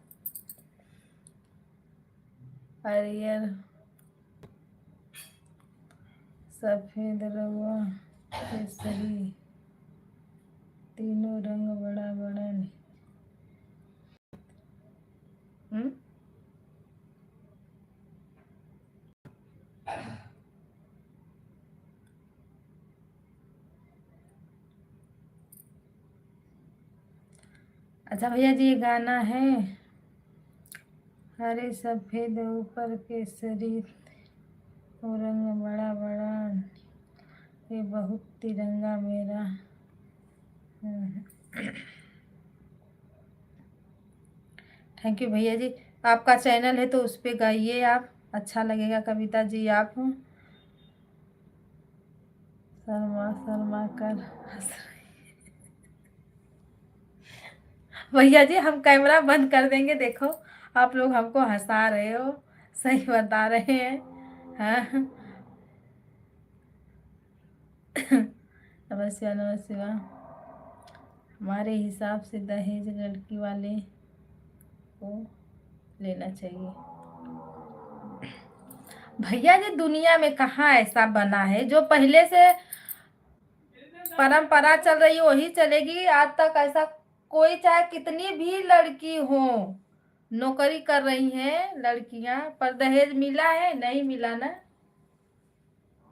अरे यार, सफेद रंगवा केसरी, तीनों रंग बड़ा बड़ा नहीं। अच्छा भैया जी, ये गाना है हरे सफेद ऊपर केसरी, वो रंग बड़ा बड़ा, ये बहुत तिरंगा मेरा। थैंक यू भैया जी। आपका चैनल है तो उस पर गाइए आप, अच्छा लगेगा। कविता जी आप शर्मा शर्मा कर हंस भैया जी हम कैमरा बंद कर देंगे। देखो आप लोग हमको हंसा रहे हो, सही बता रहे हैं। हाँ। नमस्कार नमस्कार। हमारे हिसाब से दहेज लड़की वाले को लेना चाहिए। भैया जी दुनिया में कहाँ ऐसा बना है, जो पहले से परंपरा चल रही है वही चलेगी आज तक। ऐसा कोई चाहे कितनी भी लड़की हो, नौकरी कर रही हैं लड़कियां, पर दहेज मिला है? नहीं मिला ना,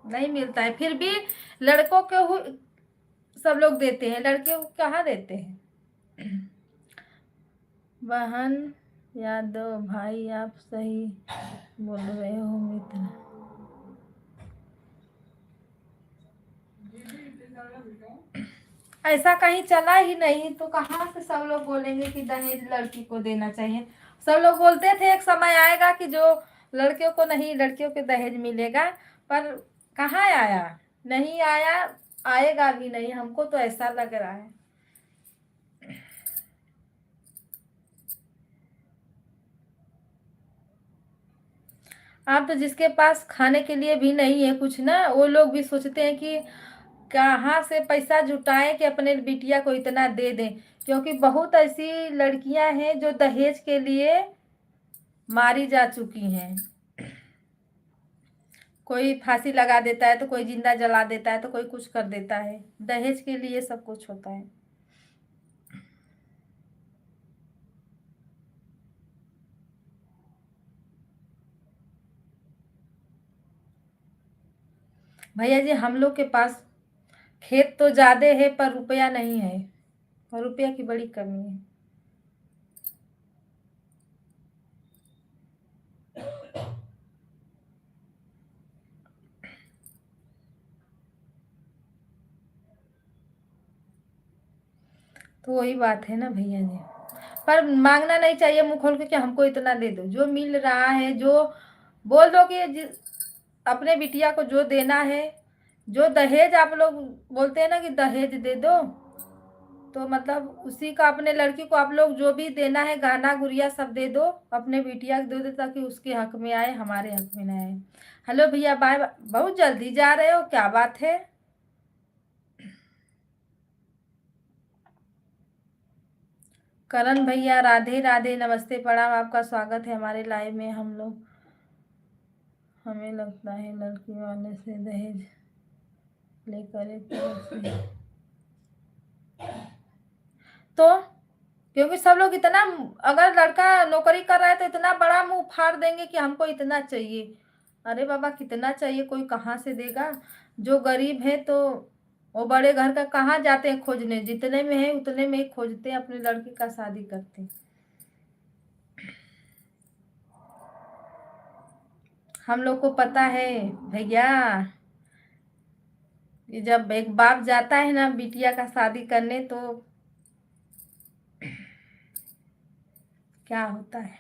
नहीं मिलता है। फिर भी लड़कों को सब लोग देते हैं, लड़कियों को कहाँ देते हैं। बहन यादव भाई आप सही बोल रहे हो मित्र। ऐसा कहीं चला ही नहीं, तो कहाँ से सब लोग बोलेंगे कि दहेज लड़की को देना चाहिए। सब लोग बोलते थे एक समय आएगा कि जो लड़कियों को नहीं, लड़कियों के दहेज मिलेगा, पर कहाँ आया? नहीं आया, आएगा भी नहीं, हमको तो ऐसा लग रहा है। आप तो जिसके पास खाने के लिए भी नहीं है कुछ ना, वो लोग भी सोचते हैं कि कहाँ से पैसा जुटाएं कि अपने बिटिया को इतना दे दें। क्योंकि बहुत ऐसी लड़कियां हैं जो दहेज के लिए मारी जा चुकी हैं। कोई फांसी लगा देता है, तो कोई जिंदा जला देता है, तो कोई कुछ कर देता है। दहेज के लिए सब कुछ होता है। भैया जी हम लोग के पास खेत तो ज्यादा है पर रुपया नहीं है, और रुपया की बड़ी कमी है। तो वही बात है ना भैया जी। पर मांगना नहीं चाहिए मुंह खोल के कि हमको इतना दे दो। जो मिल रहा है, जो बोल दो कि अपने बिटिया को जो देना है। जो दहेज आप लोग बोलते हैं ना कि दहेज दे दो, तो मतलब उसी का अपने लड़की को आप लोग जो भी देना है, गहना गुड़िया सब दे दो, अपने बिटिया को दे दो, ताकि उसके हक में आए, हमारे हक में ना आए। हेलो भैया बाय। बहुत जल्दी जा रहे हो, क्या बात है? करण भैया राधे राधे, नमस्ते प्रणाम, आपका स्वागत है हमारे लाइव में। हम लोग, हमें लगता है लड़की वाले से दहेज लेकर एक तरफ से तो, क्योंकि सब लोग इतना, अगर लड़का नौकरी कर रहा है तो इतना बड़ा मुंह फाड़ देंगे कि हमको इतना चाहिए। अरे बाबा कितना चाहिए, कोई कहाँ से देगा? जो गरीब है तो वो बड़े घर का कहाँ जाते हैं खोजने, जितने में है उतने में ही खोजते हैं, अपनी लड़की का शादी करते हैं। हम लोग को पता है भैया, कि जब एक बाप जाता है ना बिटिया का शादी करने, तो क्या होता है।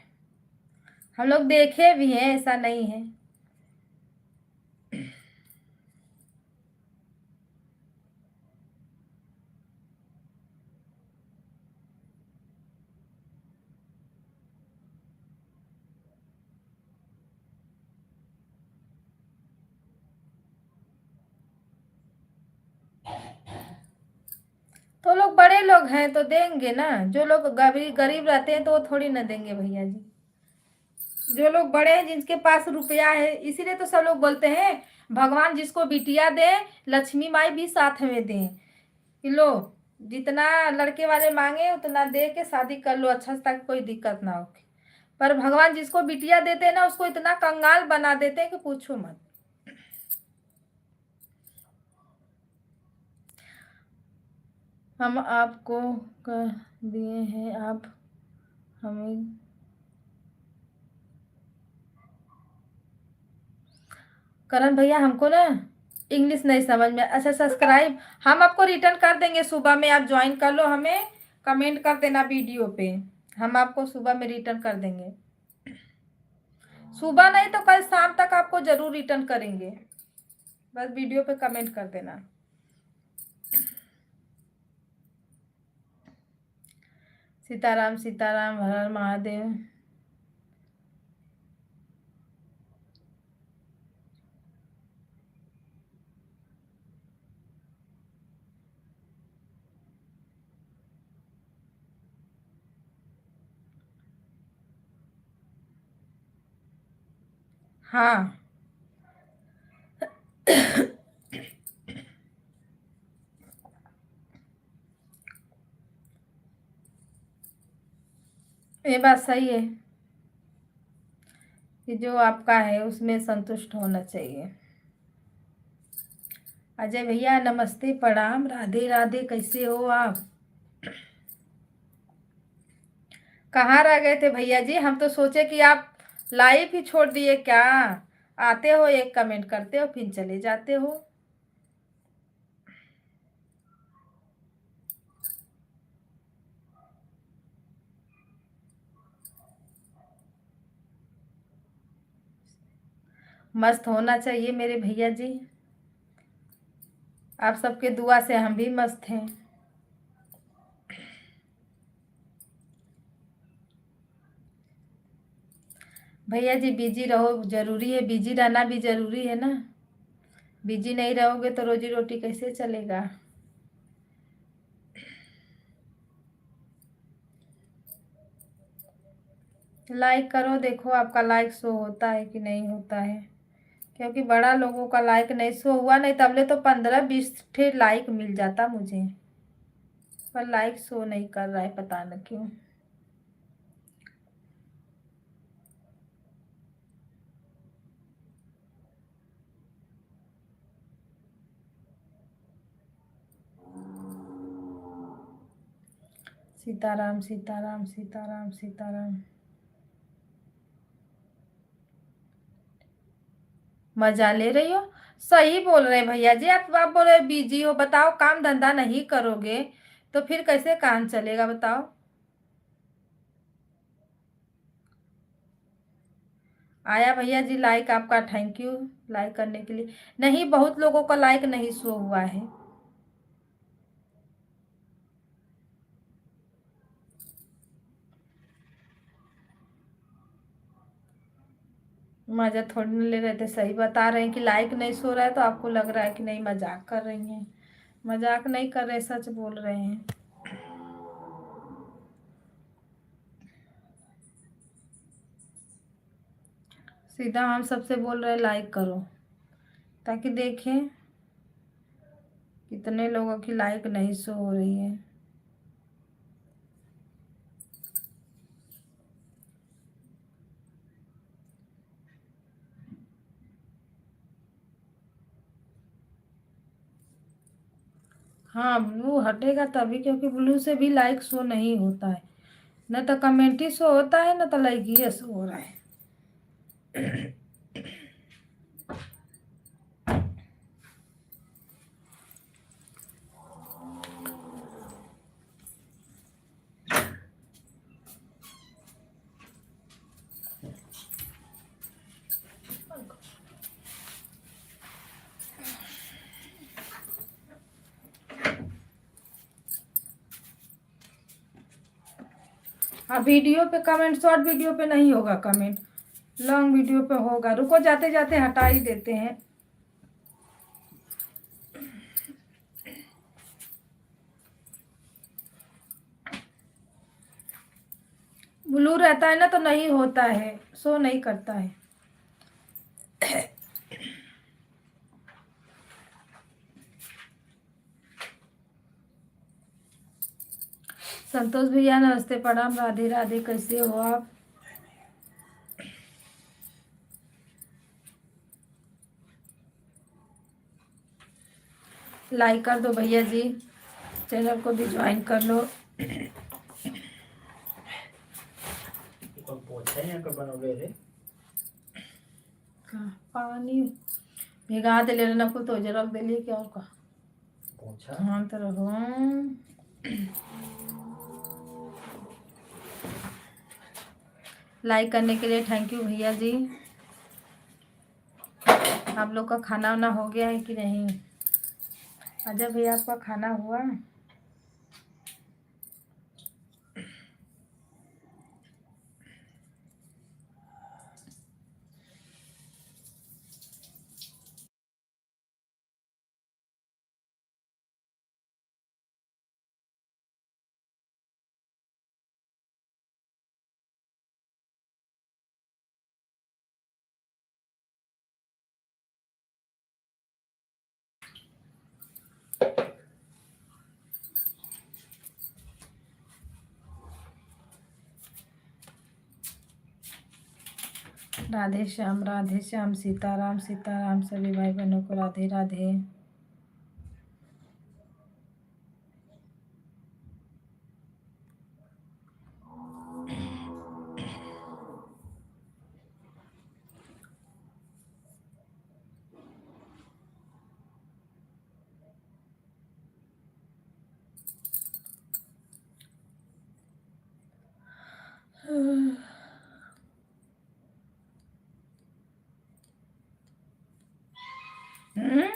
हम लोग देखे भी हैं, ऐसा नहीं है। तो लोग बड़े लोग हैं तो देंगे ना, जो लोग गरीब गरीब रहते हैं तो वो थोड़ी ना देंगे भैया जी। जो लोग बड़े हैं, जिनके पास रुपया है, इसीलिए तो सब लोग बोलते हैं भगवान जिसको बिटिया दे, लक्ष्मी माई भी साथ में दे। कि लो, जितना लड़के वाले मांगे उतना दे के शादी कर लो अच्छा से, ताकि कोई दिक्कत ना हो। पर भगवान जिसको बिटिया देते हैं ना, उसको इतना कंगाल बना देते हैं कि पूछो मत। हम आपको कर दिए हैं, आप हमें। करण भैया हमको ना इंग्लिश नहीं समझ में। अच्छा सब्सक्राइब हम आपको रिटर्न कर देंगे, सुबह में आप ज्वाइन कर लो, हमें कमेंट कर देना वीडियो पे, हम आपको सुबह में रिटर्न कर देंगे। सुबह नहीं तो कल शाम तक आपको जरूर रिटर्न करेंगे, बस वीडियो पे कमेंट कर देना। सीताराम सीताराम, हर हर महादेव। हाँ ये बात सही है कि जो आपका है उसमें संतुष्ट होना चाहिए। अजय भैया नमस्ते, प्रणाम, राधे राधे, कैसे हो आप? कहाँ रह गए थे भैया जी? हम तो सोचे कि आप लाइव ही छोड़ दिए क्या। आते हो, एक कमेंट करते हो, फिर चले जाते हो। मस्त होना चाहिए मेरे भैया जी, आप सबके दुआ से हम भी मस्त हैं। भैया जी बिजी रहो, जरूरी है, बिजी रहना भी जरूरी है ना। बिजी नहीं रहोगे तो रोजी रोटी कैसे चलेगा। लाइक करो, देखो आपका लाइक शो होता है कि नहीं होता है, क्योंकि बड़ा लोगों का लाइक नहीं शो हुआ, नहीं तबले तो 15-20 ठे लाइक मिल जाता मुझे, पर लाइक शो नहीं कर रहा है, पता न क्यों। सीताराम सीताराम सीताराम सीताराम। मजा ले रही हो? सही बोल रहे भैया जी, आप बोल रहे बिजी हो, बताओ काम धंधा नहीं करोगे तो फिर कैसे काम चलेगा बताओ। आया भैया जी लाइक आपका, थैंक यू लाइक करने के लिए। नहीं, बहुत लोगों का लाइक नहीं शो हुआ है। मजा थोड़ी ना ले रहे थे, सही बता रहे हैं कि लाइक नहीं शो रहा है, तो आपको लग रहा है कि नहीं मजाक कर रही हैं। मजाक नहीं कर रहे, सच बोल रहे हैं। सीधा हम सबसे बोल रहे हैं लाइक करो, ताकि देखें कितने लोगों की लाइक नहीं शो हो रही है। हाँ ब्लू हटेगा तभी, क्योंकि ब्लू से भी लाइक शो नहीं होता है, न तो कमेंट ही शो होता है, न तो लाइक ही शो हो रहा है। हाँ वीडियो पे कमेंट, शॉर्ट वीडियो पे नहीं होगा कमेंट, लॉन्ग वीडियो पे होगा। रुको, जाते जाते हटा ही देते हैं। ब्लू रहता है ना तो नहीं होता है, शो नहीं करता है। संतोष भैया नमस्ते, प्रणाम, राधे राधे, कैसे हो आप? लाइक कर दो भैया जी, चैनल को भी ज्वाइन कर लो। पानी भिगा दे ले ना, तो रख दे लिए क्या, और का हाँ तो रहो। लाइक करने के लिए थैंक यू भैया जी। आप लोग का खाना वाना हो गया है कि नहीं? अजय भैया आपका खाना हुआ? राधे श्याम, सीताराम सीताराम, सभी भाई बहनों को राधे राधे। हम्म?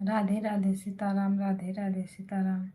राधे राधे सीताराम, राधे राधे सीताराम।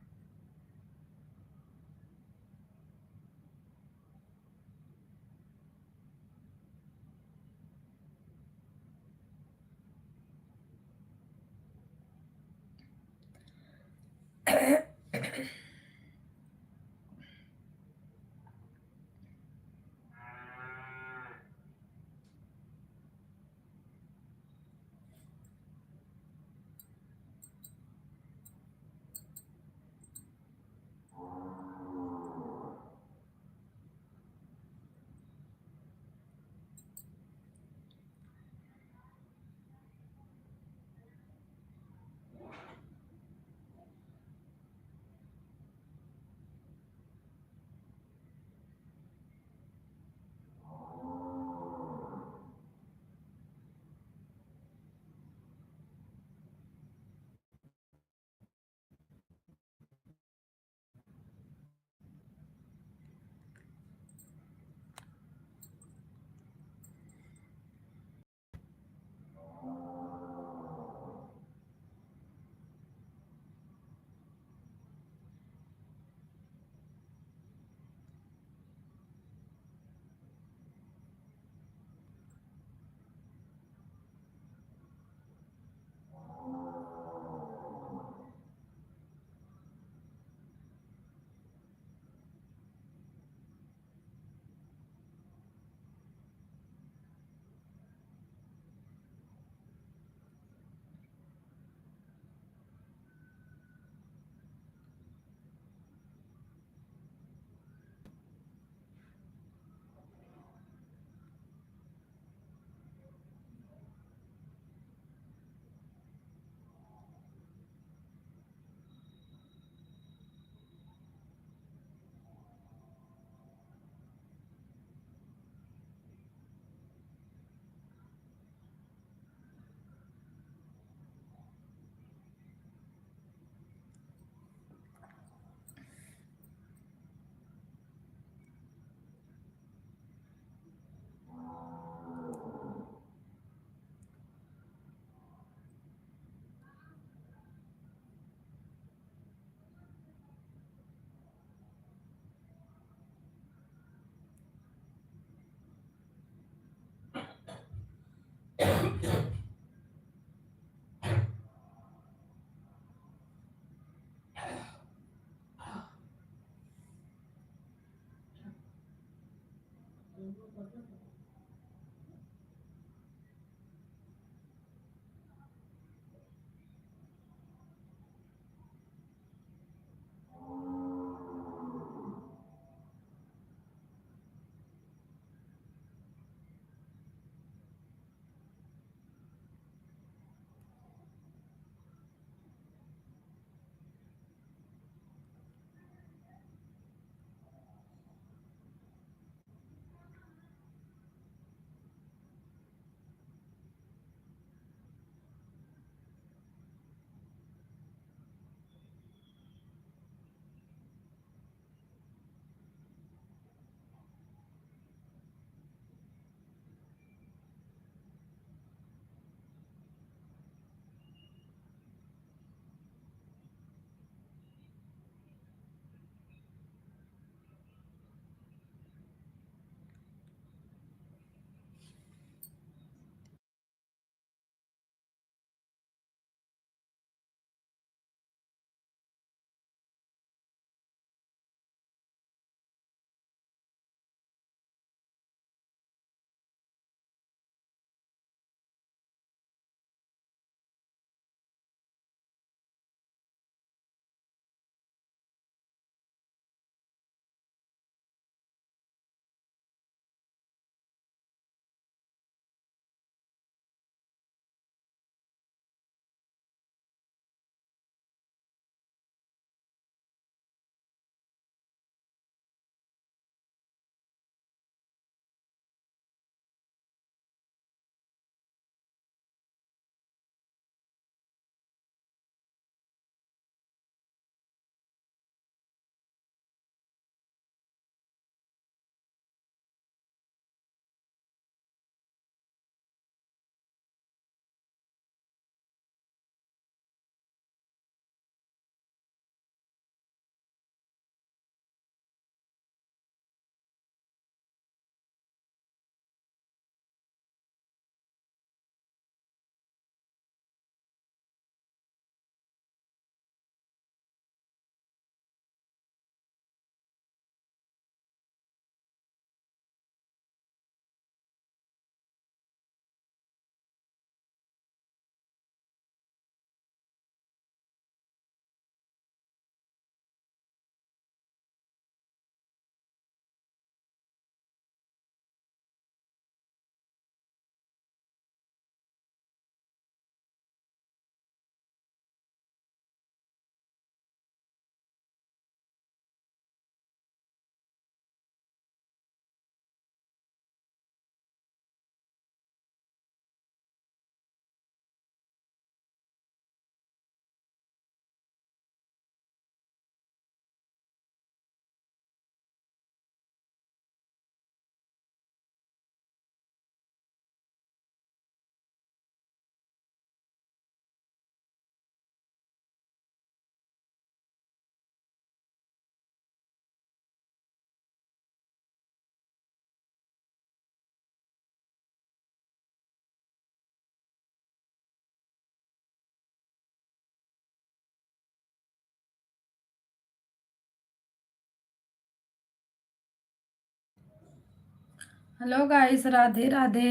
Hello guys, Radhe Radhe.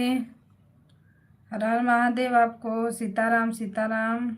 हर हर महादेव। आपको सीताराम सीताराम।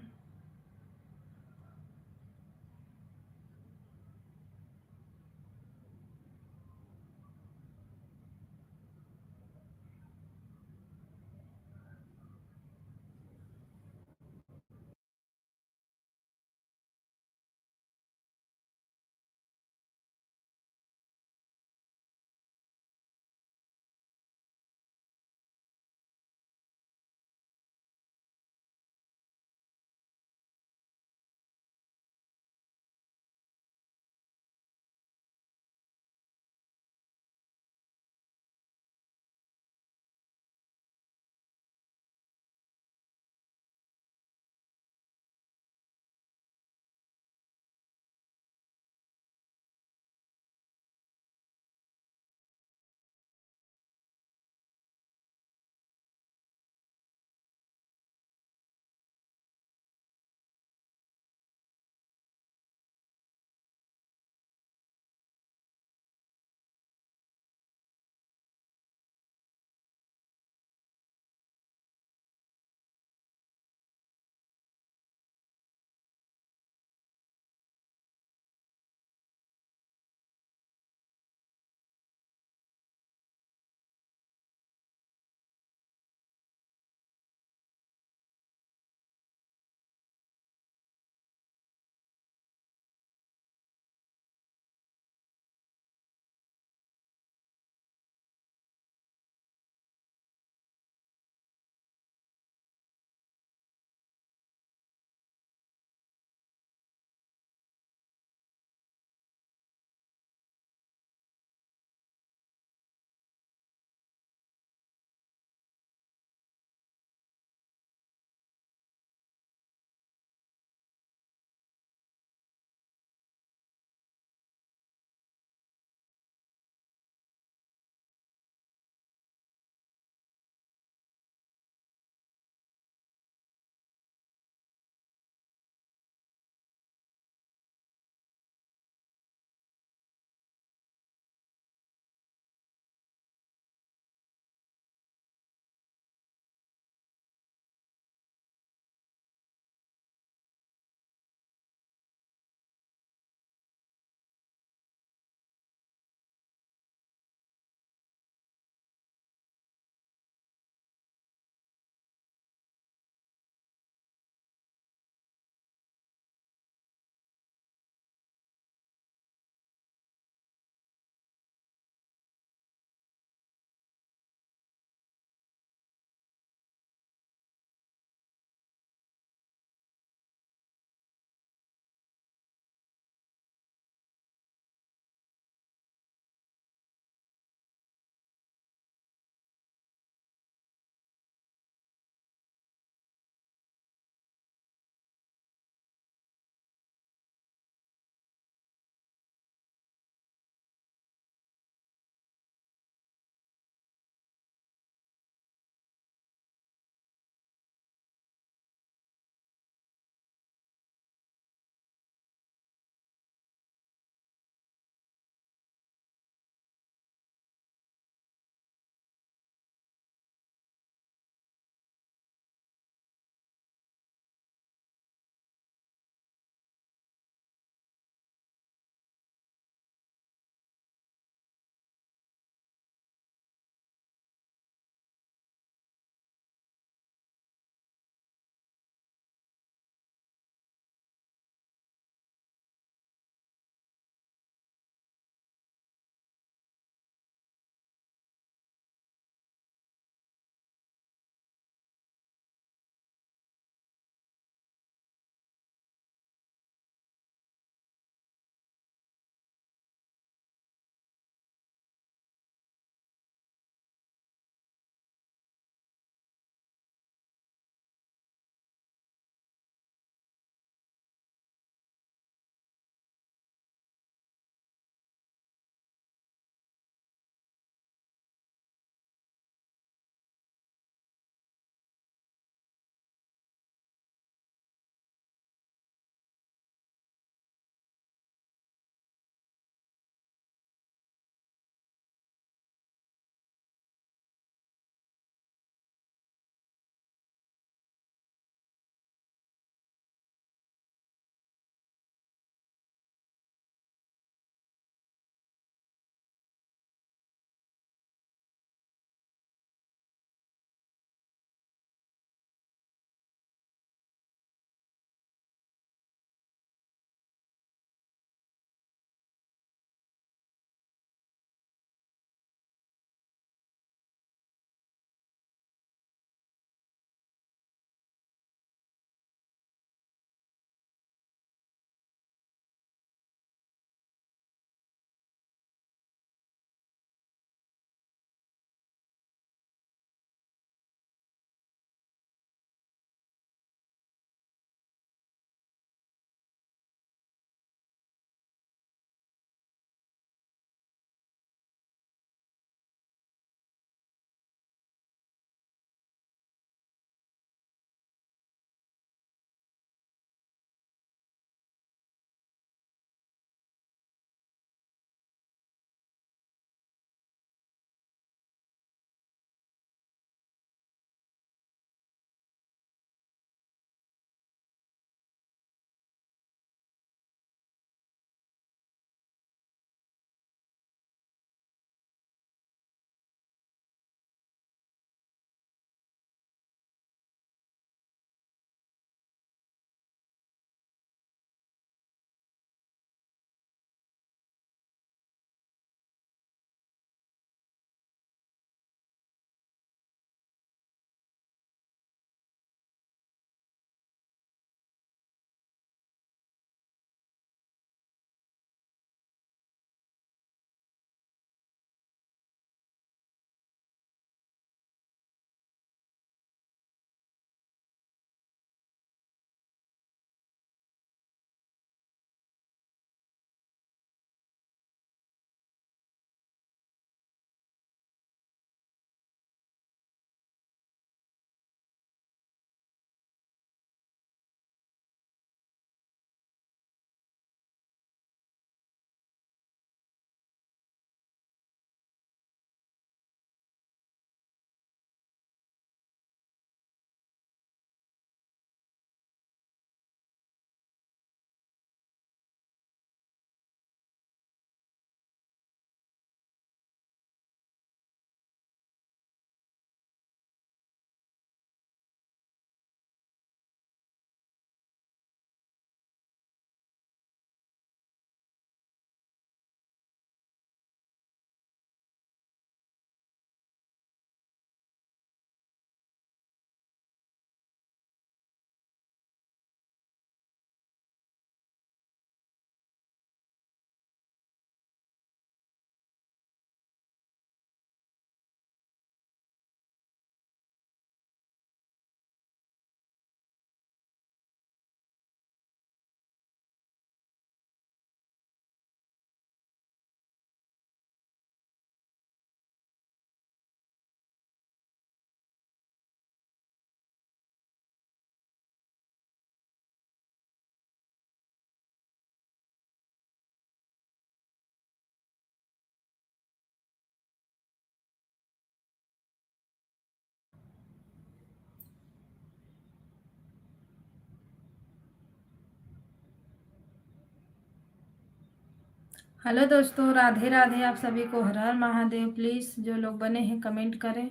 हेलो दोस्तों, राधे राधे। आप सभी को हर हर महादेव। प्लीज़ जो लोग बने हैं कमेंट करें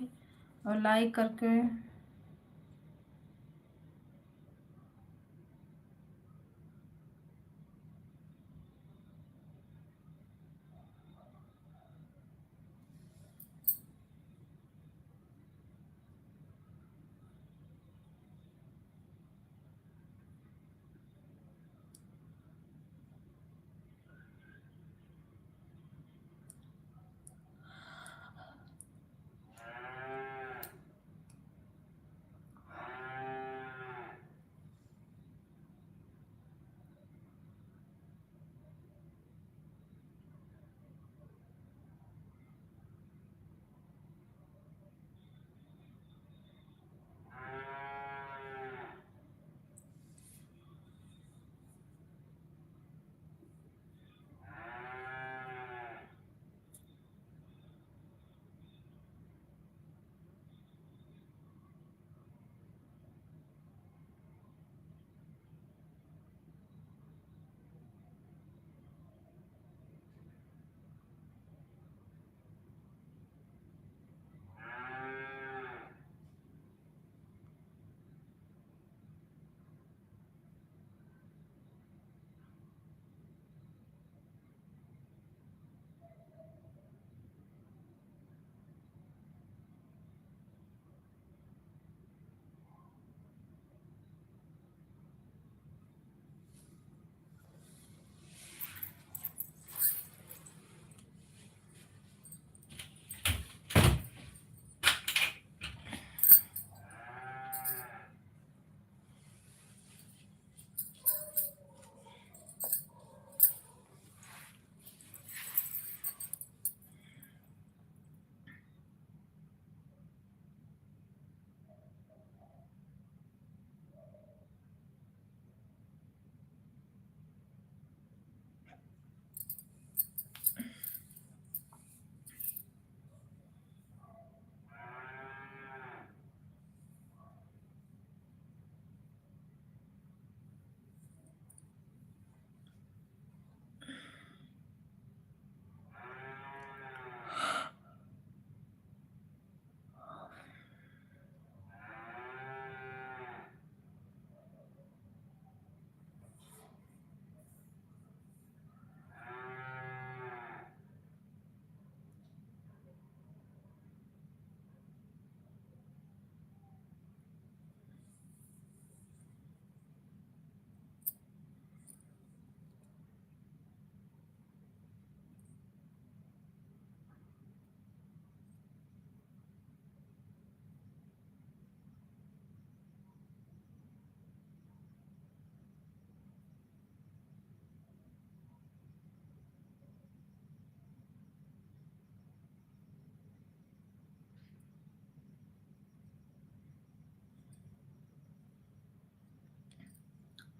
और लाइक करके।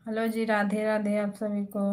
हेलो जी, राधे राधे आप सभी को।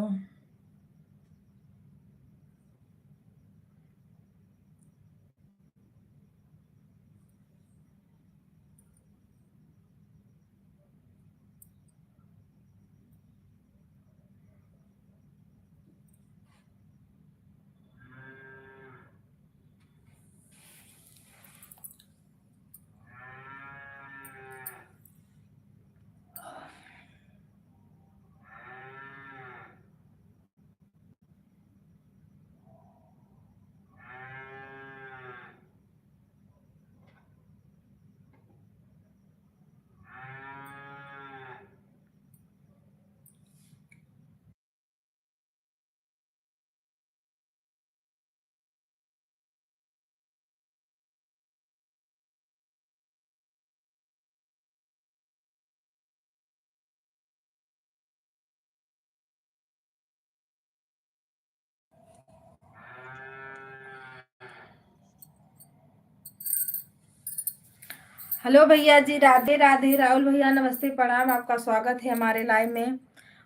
हेलो भैया जी, राधे राधे। राहुल भैया नमस्ते, प्रणाम। आपका स्वागत है हमारे लाइव में।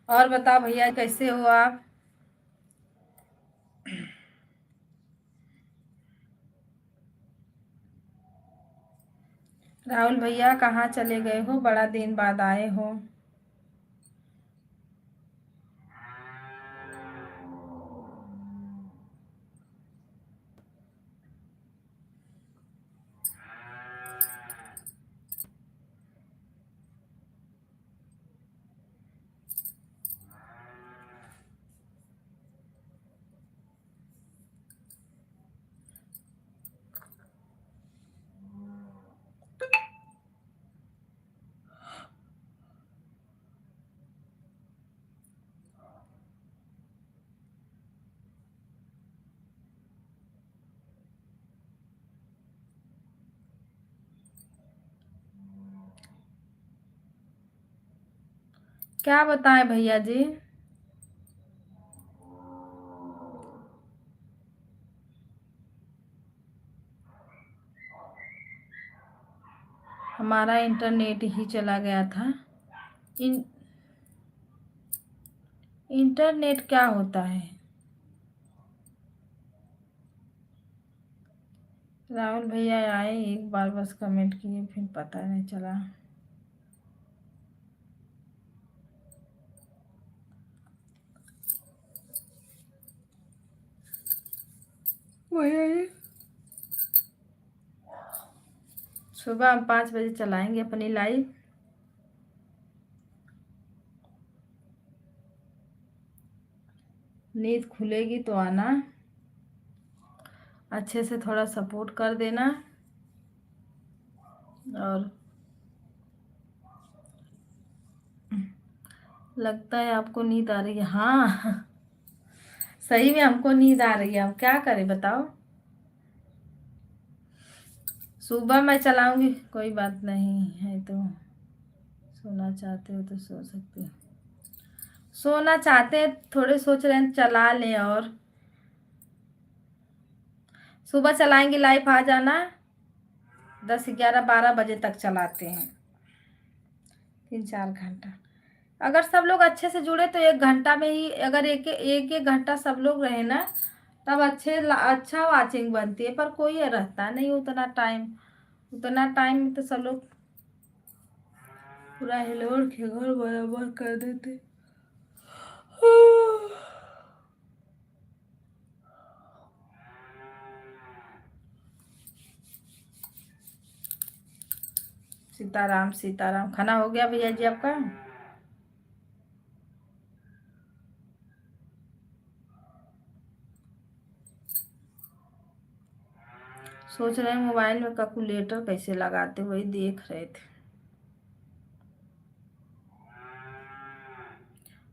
और बताओ भैया, कैसे हो आप? राहुल भैया कहाँ चले गए हो? बड़ा दिन बाद आए हो। क्या बताएं भैया जी। हमारा इंटरनेट ही चला गया था। इन इंटरनेट क्या होता है? राहुल भैया आए एक बार बस कमेंट किए, फिर पता नहीं चला। वही सुबह हम 5 बजे चलाएंगे अपनी लाइव। नींद खुलेगी तो आना, अच्छे से थोड़ा सपोर्ट कर देना। और लगता है आपको नींद आ रही है। हाँ सही में हमको नींद आ रही है, हम क्या करें बताओ। सुबह मैं चलाऊंगी, कोई बात नहीं है तो सोना चाहते हो तो सो सकते हो। सोना चाहते हैं, थोड़े सोच रहे हैं चला लें। और सुबह चलाएंगे लाइव, आ जाना। 10, 11, 12 बजे तक चलाते हैं, 3, 4 घंटा। अगर सब लोग अच्छे से जुड़े तो 1 घंटा में ही, अगर एक एक एक घंटा सब लोग रहे ना, तब अच्छा वाचिंग बनती है। पर कोई रहता नहीं उतना टाइम। उतना टाइम में तो सब लोग पूरा हिलोड़ के घर बराबर कर देते। सीताराम सीताराम। खाना हो गया भैया जी आपका? सोच रहे हैं मोबाइल में कैलकुलेटर कैसे लगाते, वही देख रहे थे।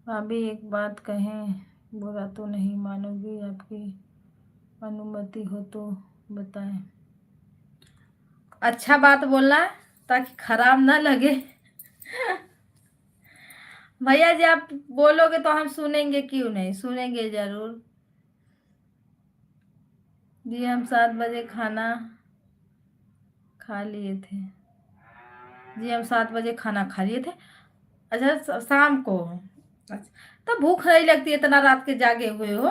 भाभी एक बात कहें, बुरा तो नहीं मानोगी, आपकी अनुमति हो तो बताएं। अच्छा बात बोलना ताकि खराब ना लगे। भैया जी आप बोलोगे तो हम सुनेंगे, क्यों नहीं सुनेंगे जरूर। जी हम 7 बजे खाना खा लिए थे। जी हम 7 बजे खाना खा लिए थे। अच्छा शाम को। अच्छा, तो भूख नहीं लगती है, इतना रात के जागे हुए हो।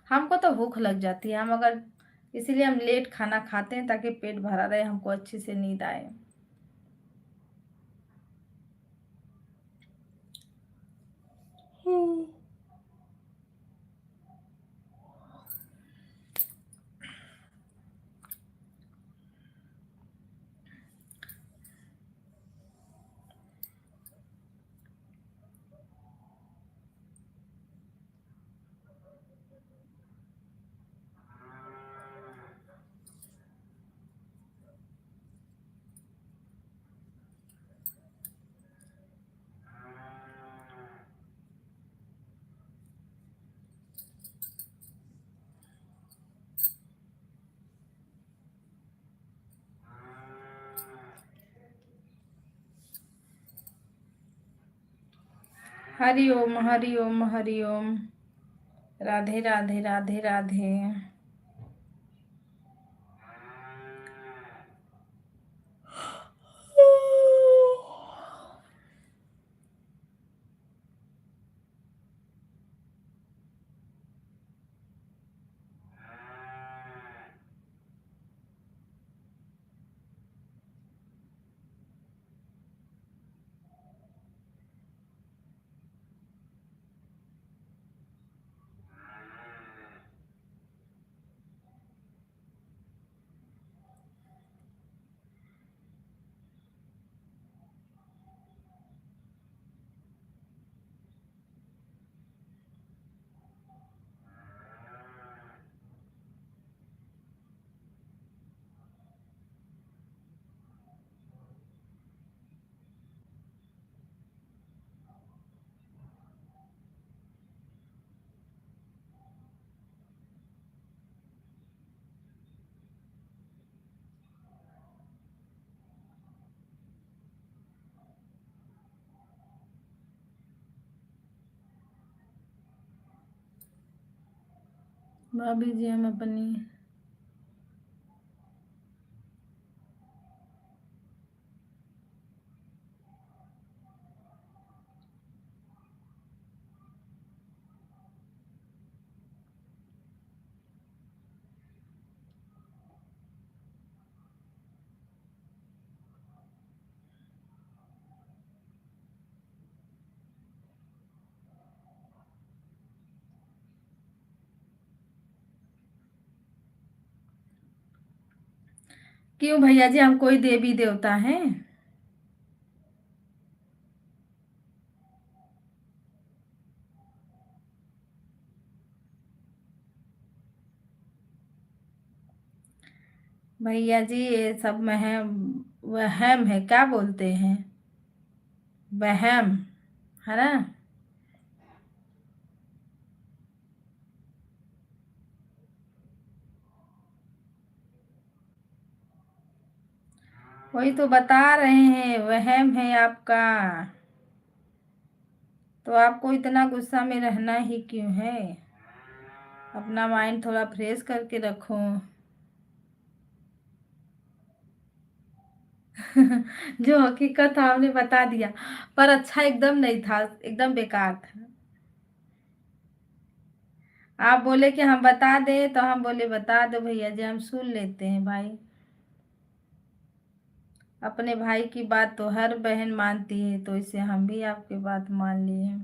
हमको तो भूख लग जाती है, हम अगर इसीलिए हम लेट खाना खाते हैं ताकि पेट भरा रहे, हमको अच्छे से नींद आए। हरि ओम हरि ओम हरि ओम। राधे राधे राधे राधे। भाभी जी हम अपनी क्यों भैया जी, हम कोई देवी देवता हैं? भैया जी ये सब वहम, वहम है, क्या बोलते हैं, वहम, है ना। वही तो बता रहे हैं, वहम है आपका। तो आपको इतना गुस्सा में रहना ही क्यों है? अपना माइंड थोड़ा फ्रेश करके रखो। जो हकीकत था हमने बता दिया, पर अच्छा एकदम नहीं था, एकदम बेकार था। आप बोले कि हम बता दें, तो हम बोले बता दो भैया जी, हम सुन लेते हैं भाई। अपने भाई की बात तो हर बहन मानती है, तो इसे हम भी आपकी बात मान लिए।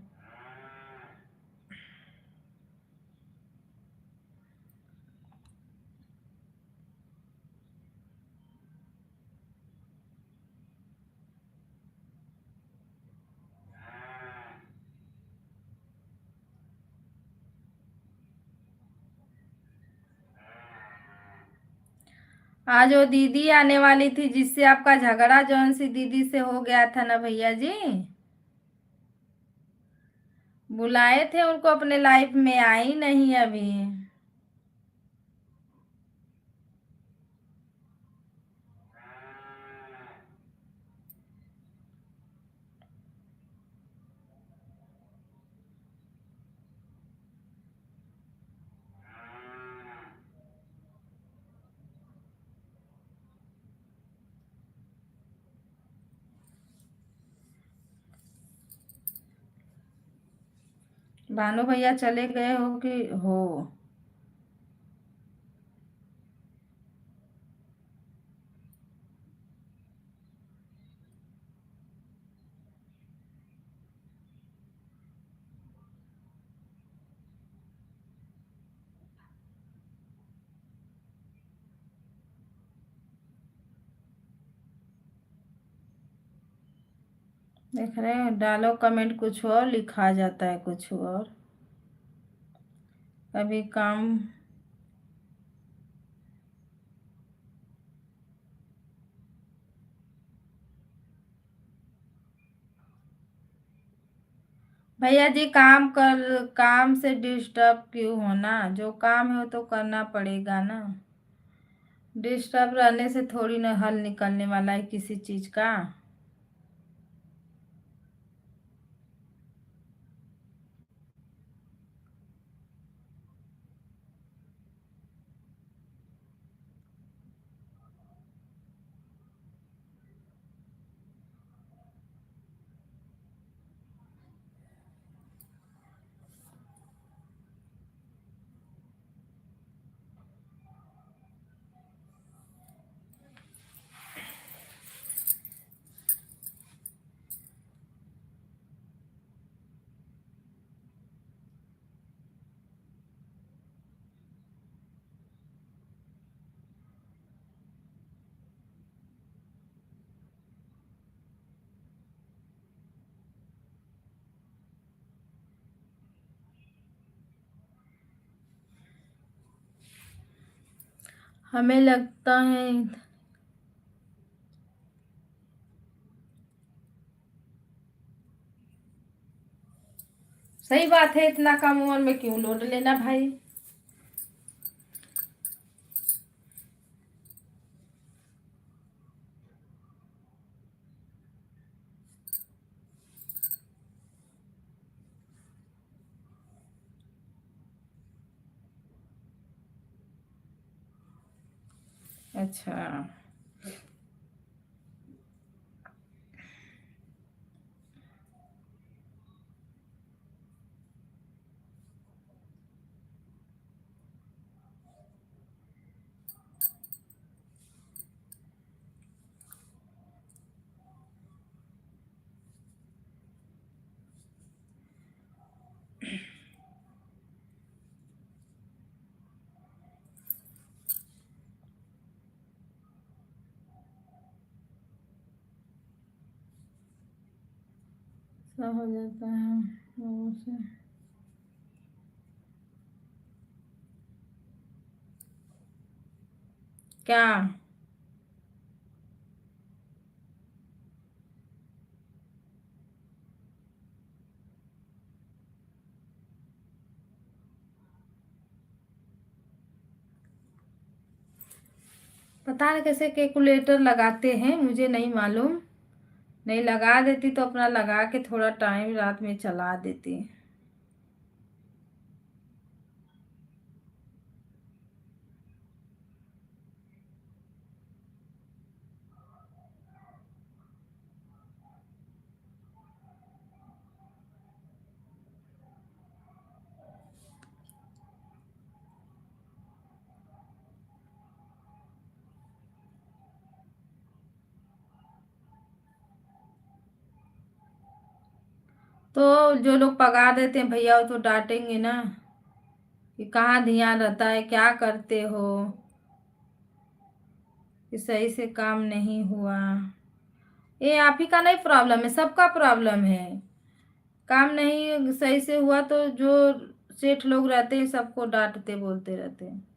आज वो दीदी आने वाली थी, जिससे आपका झगड़ा जौन सी दीदी से हो गया था ना भैया जी, बुलाए थे उनको अपने लाइफ में, आई नहीं अभी। भानु भैया चले गए हो कि हो? देख रहे हो, डालो कमेंट कुछ और, लिखा जाता है कुछ और। अभी काम। भैया जी काम से डिस्टर्ब क्यों होना, जो काम है वो तो करना पड़ेगा ना। डिस्टर्ब रहने से थोड़ी ना हल निकलने वाला है किसी चीज का। हमें लगता है सही बात है, इतना कम उम्र में क्यों लोड लेना भाई। अच्छा। सब हो जाता है लोगों से। क्या? पता नहीं कैसे कैलकुलेटर लगाते हैं, मुझे नहीं मालूम। नहीं लगा देती तो अपना लगा के थोड़ा टाइम रात में चला देती। तो जो लोग पगा देते हैं भैया वो तो डांटेंगे ना कि कहाँ ध्यान रहता है, क्या करते हो, कि सही से काम नहीं हुआ। ये आप ही का नहीं प्रॉब्लम है, सबका प्रॉब्लम है। काम नहीं सही से हुआ तो जो सेठ लोग रहते हैं सबको डांटते बोलते रहते हैं।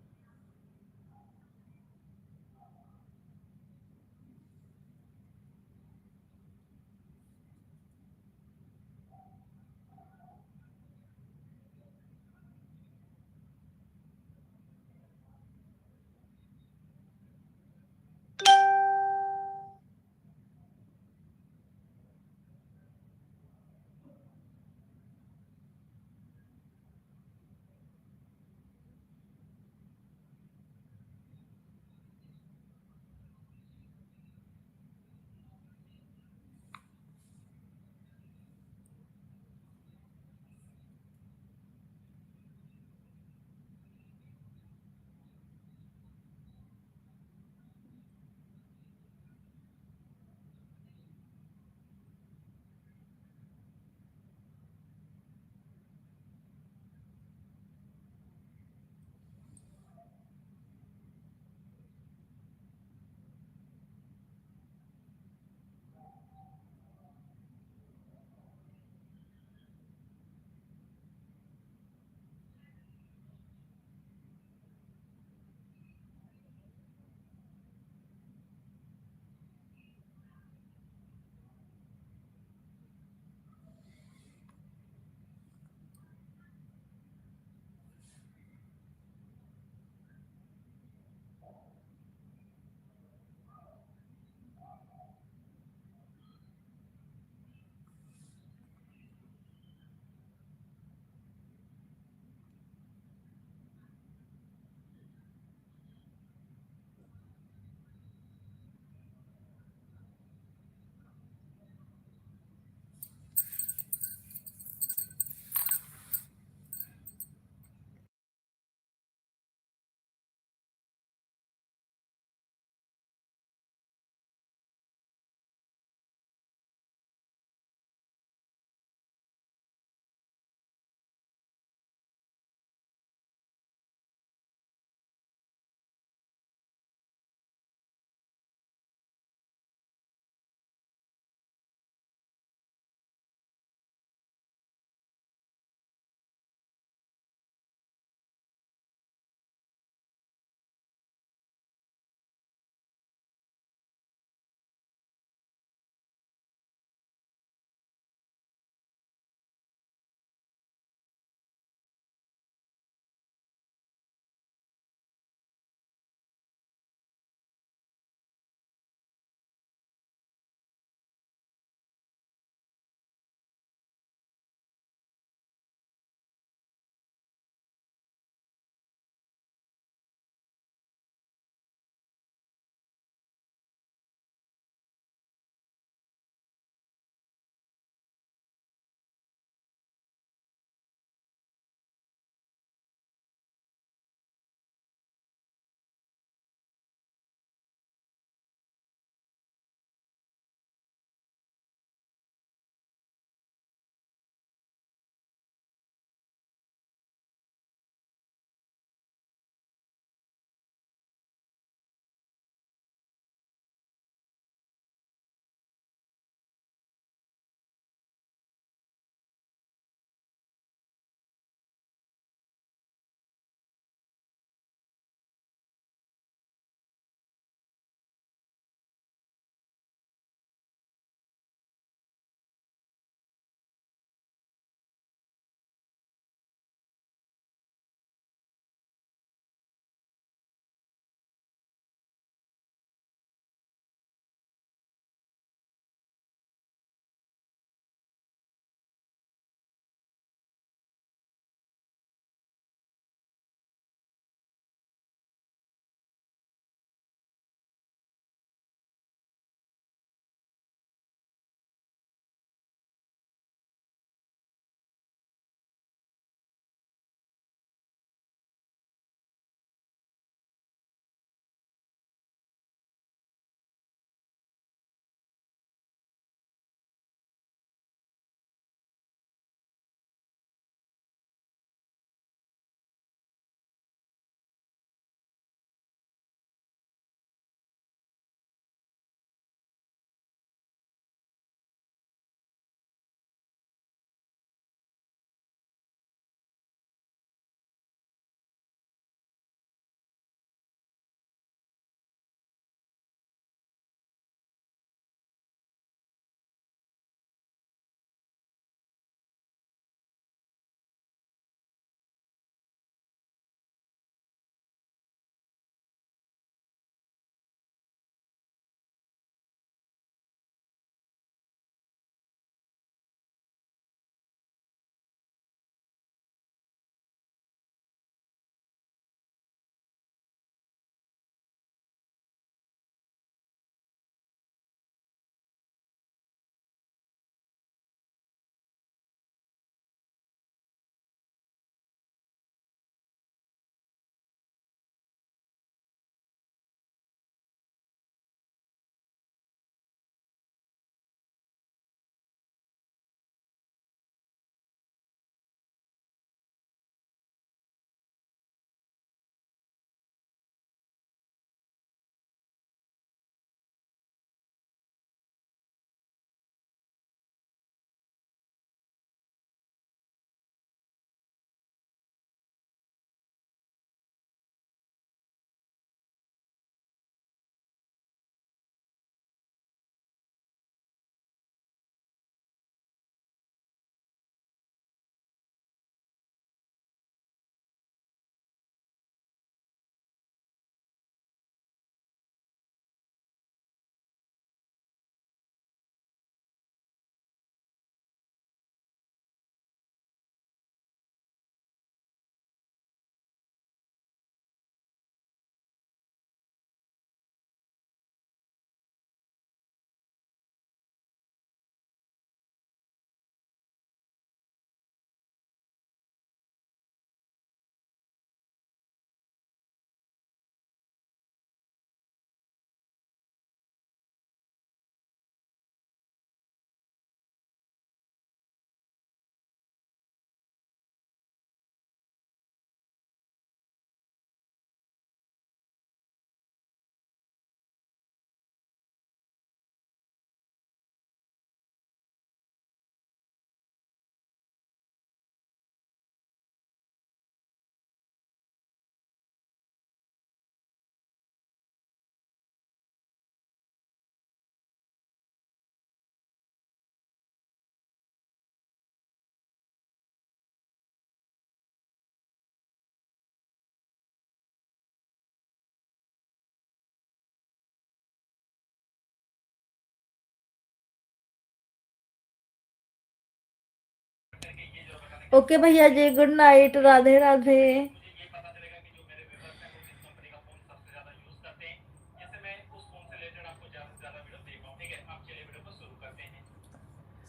ओके भैया जी, गुड नाइट, राधे राधे।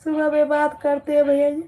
सुबह में बात करते हैं भैया जी।